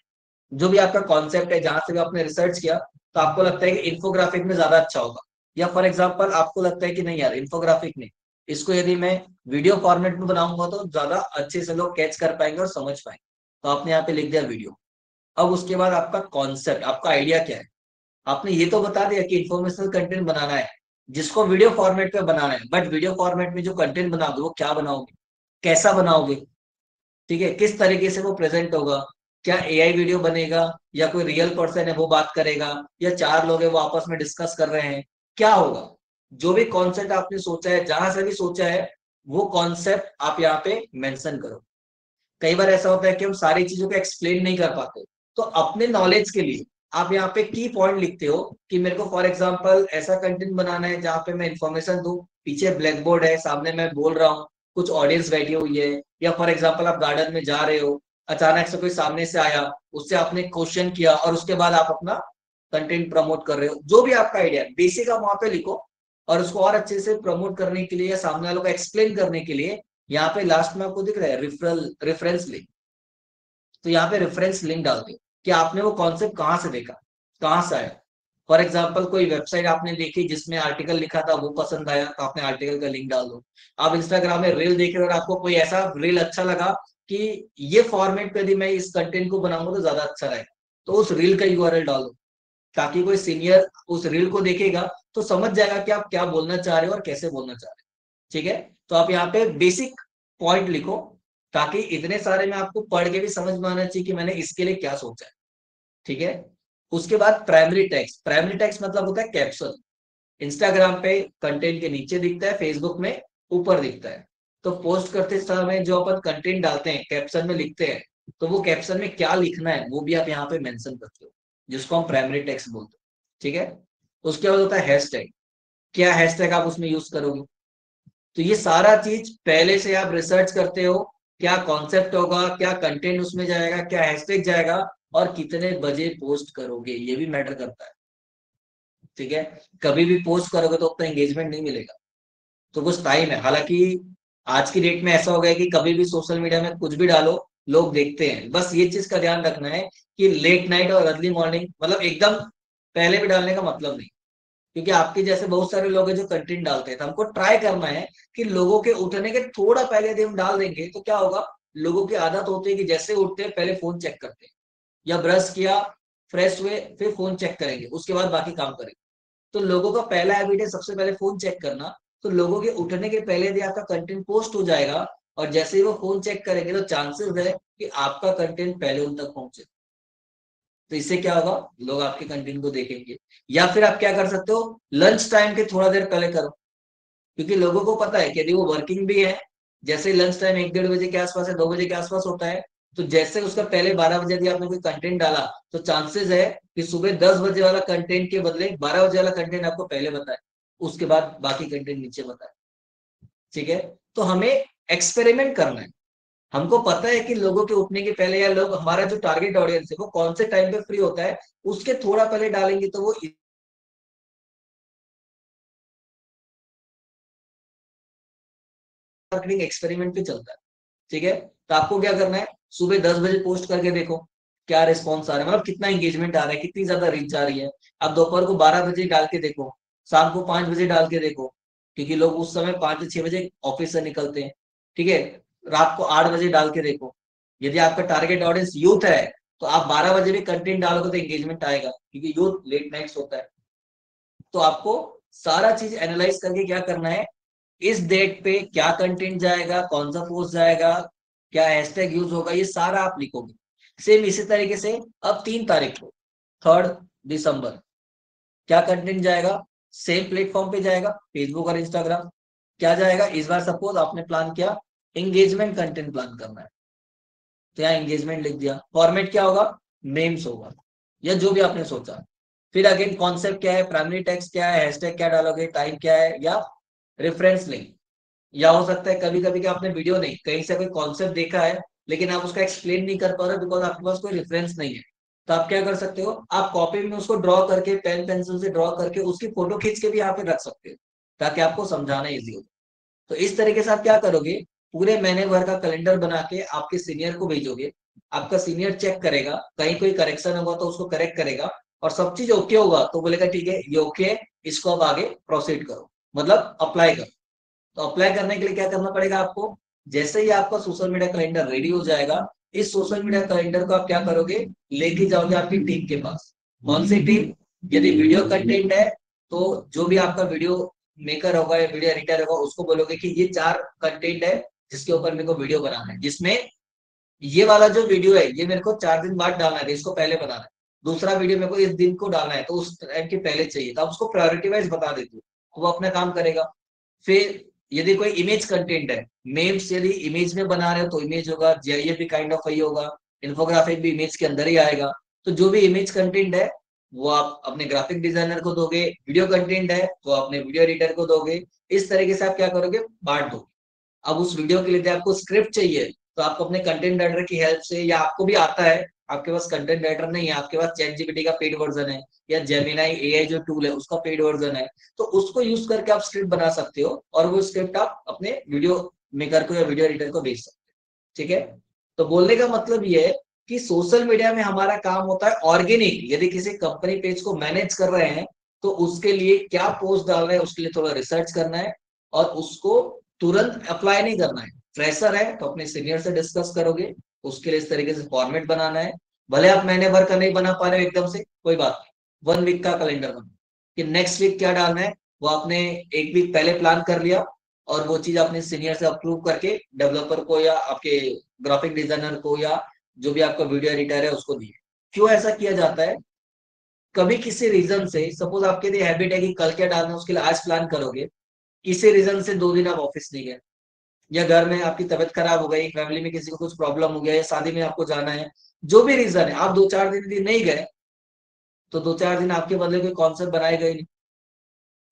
जो भी आपका कॉन्सेप्ट है, जहां से भी आपने रिसर्च किया, तो आपको लगता है कि इन्फोग्राफिक में ज्यादा अच्छा होगा। या फॉर एग्जाम्पल आपको लगता है कि नहीं यार इन्फोग्राफिक नहीं, इसको यदि मैं वीडियो फॉर्मेट में बनाऊंगा तो ज्यादा अच्छे से लोग कैच कर पाएंगे और समझ पाएंगे। तो आपने यहाँ पे लिख दिया वीडियो। अब उसके बाद आपका कॉन्सेप्ट, आपका आइडिया क्या है। आपने ये तो बता दिया कि इन्फॉर्मेशनल कंटेंट बनाना है, जिसको वीडियो फॉर्मेट में बनाना है, बट वीडियो फॉर्मेट में जो कंटेंट बनाओगे वो क्या बनाओगे, कैसा बनाओगे। ठीक है, किस तरीके से वो प्रेजेंट होगा। क्या एआई वीडियो बनेगा, या कोई रियल पर्सन है वो बात करेगा, या चार लोग हैं वो आपस में डिस्कस कर रहे हैं, क्या होगा। जो भी कॉन्सेप्ट आपने सोचा है, जहां से भी सोचा है, वो कॉन्सेप्ट आप यहाँ पे मेंशन करो। कई बार ऐसा होता है कि हम सारी चीजों को एक्सप्लेन नहीं कर पाते, तो अपने नॉलेज के लिए आप यहाँ पे की पॉइंट लिखते हो कि मेरे को फॉर एग्जांपल ऐसा कंटेंट बनाना है जहाँ पे मैं इन्फॉर्मेशन दूं, पीछे ब्लैक बोर्ड है, सामने मैं बोल रहा हूँ, कुछ ऑडियंस बैठी हुई है। या फॉर एग्जाम्पल आप गार्डन में जा रहे हो, अचानक से कोई सामने से आया, उससे आपने क्वेश्चन किया, और उसके बाद आप अपना कंटेंट प्रमोट कर रहे हो। जो भी आपका आइडिया है बेसिक आप वहां पे लिखो, और उसको और अच्छे से प्रमोट करने के लिए या सामने वालों को एक्सप्लेन करने के लिए यहाँ पे लास्ट में आपको दिख रहा है रेफरेंस लिंक। तो यहाँ पे रेफरेंस लिंक डाल दो कि आपने वो कॉन्सेप्ट कहाँ से देखा, कहाँ से आया। फॉर एग्जाम्पल कोई वेबसाइट आपने देखी जिसमें आर्टिकल लिखा था, वो पसंद आया, तो आपने आर्टिकल का लिंक डाल दो। आप इंस्टाग्राम में रील देख रहे हो और आपको कोई ऐसा रील अच्छा लगा कि ये फॉर्मेट पे यदि मैं इस कंटेंट को बनाऊंगा तो ज्यादा अच्छा रहेगा, तो उस रील का यूआरएल डाल दो, ताकि कोई सीनियर उस रील को देखेगा तो समझ जाएगा कि आप क्या बोलना चाह रहे हो और कैसे बोलना चाह रहे हो। ठीक है, तो आप यहाँ पे बेसिक पॉइंट लिखो, ताकि इतने सारे में आपको पढ़ के भी समझ में आना चाहिए कि मैंने इसके लिए क्या सोचा है। ठीक है, उसके बाद प्राइमरी टेक्स्ट। प्राइमरी टेक्स्ट मतलब होता है कैप्शन। इंस्टाग्राम पे कंटेंट के नीचे दिखता है, फेसबुक में ऊपर दिखता है। तो पोस्ट करते समय जो अपन कंटेंट डालते हैं कैप्शन में लिखते हैं, तो वो कैप्शन में क्या लिखना है वो भी आप यहाँ पे मेंशन करते हो, जिसको हम प्राइमरी टेक्स्ट बोलते हैं। ठीक है, उसके बाद होता है हैशटैग। क्या हैशटैग आप उसमें यूज करोगे। तो ये सारा चीज पहले से आप रिसर्च करते हो, क्या कॉन्सेप्ट होगा, क्या कंटेंट उसमें जाएगा, क्या हैशटैग जाएगा, और कितने बजे पोस्ट करोगे, ये भी मैटर करता है। ठीक है, कभी भी पोस्ट करोगे तो उतना एंगेजमेंट नहीं मिलेगा। तो कुछ टाइम है। हालांकि आज की डेट में ऐसा हो गया है कि कभी भी सोशल मीडिया में कुछ भी डालो, लोग देखते हैं। बस ये चीज का ध्यान रखना है कि लेट नाइट और अर्ली मॉर्निंग, मतलब एकदम पहले भी डालने का मतलब नहीं। क्योंकि आपके जैसे बहुत सारे लोग हैं जो कंटेंट डालते हैं, तो हमको ट्राई करना है कि लोगों के उठने के थोड़ा पहले यदि हम डाल देंगे तो क्या होगा, लोगों की आदत होती है कि जैसे उठते हैं पहले फोन चेक करते हैं, या ब्रश किया, फ्रेश हुए, फिर फोन चेक करेंगे, उसके बाद बाकी काम करेंगे। तो लोगों का पहला हैबिट है सबसे पहले फोन चेक करना। तो लोगों के उठने के पहले यदि आपका कंटेंट पोस्ट हो जाएगा और जैसे ही वो फोन चेक करेंगे, तो चांसेस है कि आपका कंटेंट पहले उन तक पहुंचे। तो इससे क्या होगा, लोग आपके कंटेंट को देखेंगे। या फिर आप क्या कर सकते हो, लंच टाइम के थोड़ा देर पहले करो। क्योंकि लोगों को पता है कि यदि वो वर्किंग भी है, जैसे लंच टाइम 1-1:30 बजे के आसपास है, 2 बजे के आसपास होता है, तो जैसे उसका पहले 12 बजे यदि आपने कोई कंटेंट डाला, तो चांसेस है कि सुबह 10 बजे वाला कंटेंट के बदले 12 बजे वाला कंटेंट आपको पहले बताए, उसके बाद बाकी कंटेंट नीचे बताए। ठीक है, तो हमें एक्सपेरिमेंट करना है। हमको पता है कि लोगों के उठने के पहले, या लोग, हमारा जो टारगेट ऑडियंस है वो कौन से टाइम पे फ्री होता है, उसके थोड़ा पहले डालेंगे तो वो मार्केटिंग एक्सपेरिमेंट पे चलता है। ठीक है, तो आपको क्या करना है, सुबह 10 बजे पोस्ट करके देखो क्या रिस्पॉन्स आ रहा है, मतलब कितना एंगेजमेंट आ रहा है, कितनी ज्यादा रीच आ रही है। आप दोपहर को 12 बजे डाल के देखो, शाम को 5 बजे डाल के देखो, क्योंकि लोग उस समय 5 से 6 बजे ऑफिस से निकलते हैं। ठीक है, रात को 8 बजे डाल के देखो। यदि आपका टारगेट ऑडियंस यूथ है, तो आप 12 बजे भी कंटेंट डालोगे तो एंगेजमेंट आएगा, क्योंकि यूथ लेट नाइट्स होता है। तो आपको सारा चीज एनालाइज करके क्या करना है, इस डेट पे क्या कंटेंट जाएगा, कौन सा पोस्ट जाएगा, क्या हैशटैग यूज होगा, ये सारा आप लिखोगे। सेम इसी तरीके से अब 3 तारीख को, 3 दिसंबर, क्या कंटेंट जाएगा, सेम प्लेटफॉर्म पे जाएगा, फेसबुक और इंस्टाग्राम। क्या जाएगा इस बार, सपोज आपने प्लान किया एंगेजमेंट कंटेंट प्लान करना है, तो यहाँ एंगेजमेंट लिख दिया। फॉर्मेट क्या होगा, मेम्स होगा, या जो भी आपने सोचा। फिर अगेन कॉन्सेप्ट क्या है, प्राइमरी टेक्स्ट क्या है, हैशटैग क्या डालोगे, टाइप क्या है, या रेफरेंस लिंक। या हो सकता है कभी कभी कि आपने वीडियो नहीं, कहीं से कोई कॉन्सेप्ट देखा है, लेकिन आप उसका एक्सप्लेन नहीं कर पा रहे बिकॉज आपके पास कोई रेफरेंस नहीं है। तो आप क्या कर सकते हो, आप कॉपी में उसको ड्रॉ करके, पेन पेंसिल से ड्रॉ करके उसकी फोटो खींच के भी यहाँ पे रख सकते हो, ताकि आपको समझाना इजी हो। तो इस तरीके से आप क्या करोगे, पूरे महीने भर का कैलेंडर बना के आपके सीनियर को भेजोगे। आपका सीनियर चेक करेगा, कहीं कोई करेक्शन होगा तो उसको करेक्ट करेगा, और सब चीज ओके होगा तो बोलेगा ठीक है ये ओके है, इसको अब आगे प्रोसीड करो, मतलब अप्लाई करो। तो अप्लाई करने के लिए क्या करना पड़ेगा आपको, जैसे ही आपका सोशल मीडिया कैलेंडर रेडी हो जाएगा, इस सोशल मीडिया कैलेंडर को आप क्या करोगे, लेके जाओगे आपकी टीम के पास। कौन सी टीम, यदि वीडियो कंटेंट है तो जो भी आपका वीडियो मेकर होगा या वीडियो एडिटर होगा, उसको बोलोगे कि ये 4 कंटेंट है जिसके ऊपर मेरे को वीडियो बनाना है, जिसमें ये वाला जो वीडियो है ये मेरे को 4 दिन बाद डालना है, इसको पहले बनाना है। दूसरा वीडियो मेरे को इस दिन को डालना है, तो उस टाइम के पहले चाहिए, तो आप उसको प्रायोरिटी वाइज बता देते हो, तो वो अपना काम करेगा। फिर यदि कोई इमेज कंटेंट है, मेम्स यदि इमेज में बना रहे हो तो इमेज होगा, जीआईएफ भी काइंड ऑफ वही होगा, इन्फोग्राफिक भी इमेज के अंदर ही आएगा। तो जो भी इमेज कंटेंट है वो आप अपने ग्राफिक डिजाइनर को दोगे, वीडियो कंटेंट है तो अपने वीडियो एडिटर को दोगे। इस तरीके से आप क्या करोगे, बांट दोगे। अब उस वीडियो के लिए यदि आपको स्क्रिप्ट चाहिए, तो आपको अपने कंटेंट राइटर की हेल्प से, या आपको भी आता है, आपके पास कंटेंट राइटर नहीं है, आपके पास चैट जीपीटी का पेड वर्जन है, या जेमिनाई एआई जो टूल है उसका पेड वर्जन है, तो उसको यूज करके आप स्क्रिप्ट बना सकते हो, और वो स्क्रिप्ट आप अपने वीडियो मेकर को या वीडियो एडिटर को भेज सकते हो। ठीक है, तो बोलने का मतलब ये है कि सोशल मीडिया में हमारा काम होता है ऑर्गेनिक। यदि किसी कंपनी पेज को मैनेज कर रहे हैं, तो उसके लिए क्या पोस्ट डाल रहे हैं उसके लिए थोड़ा रिसर्च करना है, और उसको तुरंत अप्लाई नहीं करना है। फ्रेशर है तो अपने सीनियर से डिस्कस करोगे, उसके लिए इस तरीके से फॉर्मेट बनाना है। भले आप महीने भर का नहीं बना पा रहे हो एकदम से, कोई बात नहीं, 1 वीक का कैलेंडर बना कि नेक्स्ट वीक क्या डालना है, वो आपने 1 वीक पहले प्लान कर लिया, और वो चीज अपने सीनियर से अप्रूव करके डेवलपर को या आपके ग्राफिक डिजाइनर को या जो भी आपका वीडियो एडिटर है उसको दिए। क्यों ऐसा किया जाता है, कभी किसी रीजन से, सपोज आपके लिए हैबिट है कि कल क्या डालना है उसके लिए आज प्लान करोगे, किसी रीजन से 2 दिन आप ऑफिस नहीं गए, या घर में आपकी तबीयत खराब हो गई, फैमिली में किसी को कुछ प्रॉब्लम हो गया, या शादी में आपको जाना है, जो भी रीजन है, आप 2-4 दिन नहीं गए, तो 2-4 दिन आपके बदले कोई कॉन्सेप्ट बनाए गए नहीं,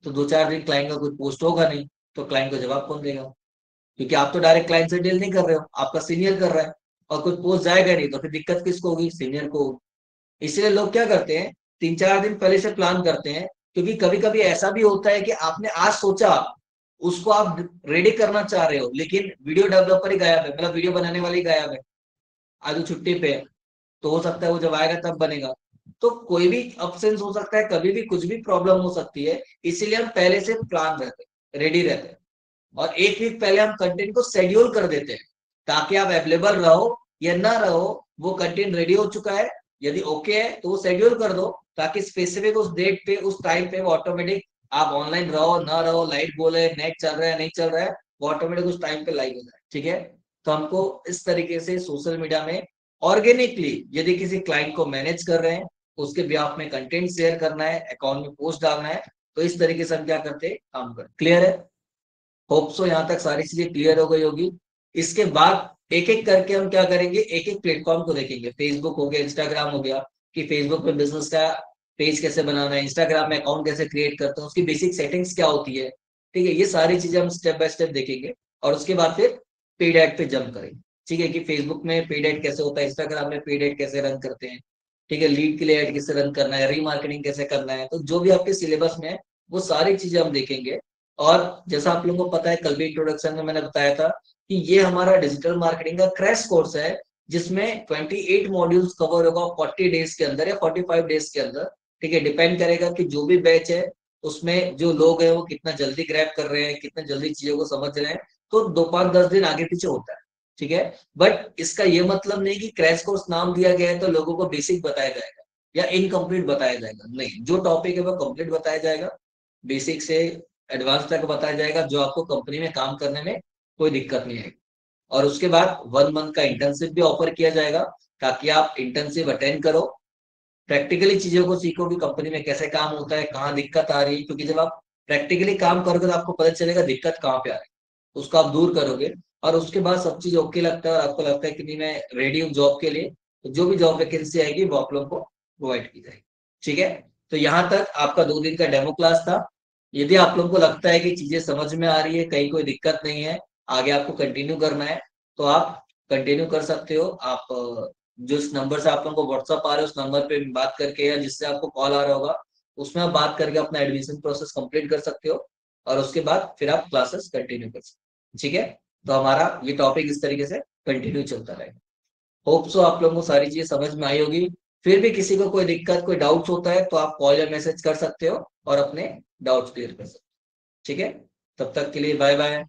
तो 2-4 दिन क्लाइंट का कोई पोस्ट होगा नहीं, तो क्लाइंट को जवाब कौन देगा, क्योंकि आप तो डायरेक्ट क्लाइंट से डील नहीं कर रहे हो, आपका सीनियर कर रहा है, और कुछ पोस्ट जाएगा नहीं तो फिर दिक्कत किसको होगी, सीनियर को होगी। इसलिए लोग क्या करते हैं, 3-4 दिन पहले से प्लान करते हैं, क्योंकि कभी कभी ऐसा भी होता है कि आपने आज सोचा, उसको आप रेडी करना चाह रहे हो, लेकिन वीडियो डेवलपर ही गायब है, मतलब वीडियो बनाने वाले ही गायब है, आज वो छुट्टी पे है। तो हो सकता है वो जब आएगा तब बनेगा। तो कोई भी अपसेंस हो सकता है, कभी भी कुछ भी प्रॉब्लम हो सकती है। इसीलिए हम पहले से प्लान रहते हैं, रेडी रहते हैं, और एक वीक पहले हम कंटेंट को शेड्यूल कर देते हैं, ताकि आप अवेलेबल रहो या ना रहो, वो कंटेंट रेडी हो चुका है। यदि ओके है तो वो शेड्यूल कर दो, ताकि स्पेसिफिक उस डेट पे, उस टाइम पे वो ऑटोमेटिक, आप ऑनलाइन रहो ना रहो, लाइट बोले, नेट चल रहा है नहीं चल रहा है, वो ऑटोमेटिक उस टाइम पे लाइव हो जाए। ठीक है। तो हमको इस तरीके से सोशल मीडिया में ऑर्गेनिकली, यदि किसी क्लाइंट को मैनेज कर रहे हैं, उसके बिहाफ में कंटेंट शेयर करना है, अकाउंट में पोस्ट डालना है, तो इस तरीके से हम क्या करते हैं, काम करते। क्लियर है? होप सो यहाँ तक सारी चीजें क्लियर हो गई होगी। इसके बाद एक एक करके हम क्या करेंगे, एक एक प्लेटफॉर्म को देखेंगे। फेसबुक हो गया, इंस्टाग्राम हो गया, कि फेसबुक पे बिजनेस का पेज कैसे बनाना है, इंस्टाग्राम में अकाउंट कैसे क्रिएट करते हैं, उसकी बेसिक सेटिंग्स क्या होती है। ठीक है, ये सारी चीजें हम स्टेप बाय स्टेप देखेंगे, और उसके बाद फिर पेड एड पे जंप करेंगे। ठीक है, कि फेसबुक में पेड एड कैसे होता है, इंस्टाग्राम में पेड एड कैसे रन करते हैं। ठीक है, लीड के लिए एड कैसे रन करना है, रीमार्केटिंग कैसे करना है, तो जो भी आपके सिलेबस में है वो सारी चीजें हम देखेंगे। और जैसा आप लोगों को पता है, कल भी इंट्रोडक्शन में मैंने बताया था कि ये हमारा डिजिटल मार्केटिंग का क्रैश कोर्स है, जिसमें 28 मॉड्यूल्स कवर होगा 40 डेज के अंदर या 45 डेज के अंदर। ठीक है, डिपेंड करेगा कि जो भी बैच है उसमें जो लोग हैं वो कितना जल्दी ग्रैब कर रहे हैं, कितना जल्दी चीजों को समझ रहे हैं। तो 2-5-10 दिन आगे पीछे होता है। ठीक है, बट इसका ये मतलब नहीं कि क्रैश कोर्स नाम दिया गया है तो लोगों को बेसिक बताया जाएगा या इनकम्प्लीट बताया जाएगा। नहीं, जो टॉपिक है वो कंप्लीट बताया जाएगा, बेसिक से एडवांस तक बताया जाएगा, जो आपको कंपनी में काम करने में कोई दिक्कत नहीं आएगी। और उसके बाद 1 मंथ का इंटर्नशिप भी ऑफर किया जाएगा, ताकि आप इंटर्नशिप अटेंड करो, प्रैक्टिकली चीजों को सीखो कि कंपनी में कैसे काम होता है, कहाँ दिक्कत आ रही है। क्योंकि जब आप प्रैक्टिकली काम करोगे तो आपको पता चलेगा दिक्कत कहाँ पे आ रही है, उसको आप दूर करोगे। और उसके बाद सब चीज ओके लगता है और आपको लगता है कि नहीं, मैं रेडी हूँ जॉब के लिए, तो जो भी जॉब वैकेंसी आएगी वो आप लोग को प्रोवाइड की जाएगी। ठीक है, तो यहाँ तक आपका 2 दिन का डेमो क्लास था। यदि आप लोग को लगता है कि चीजें समझ में आ रही है, कहीं कोई दिक्कत नहीं है, आगे आपको कंटिन्यू करना है, तो आप कंटिन्यू कर सकते हो। आप जो इस नंबर से आप लोगों को व्हाट्सअप आ रहा है, उस नंबर पे बात करके, या जिससे आपको कॉल आ रहा होगा उसमें आप बात करके अपना एडमिशन प्रोसेस कंप्लीट कर सकते हो, और उसके बाद फिर आप क्लासेस कंटिन्यू कर सकते हो। ठीक है, तो हमारा ये टॉपिक इस तरीके से कंटिन्यू चलता रहेगा। होप सो आप लोगों को सारी चीजें समझ में आई होगी। फिर भी किसी को कोई दिक्कत, कोई डाउट्स होता है तो आप कॉल या मैसेज कर सकते हो और अपने डाउट्स क्लियर कर सकते हो। ठीक है, तब तक के लिए बाय बाय।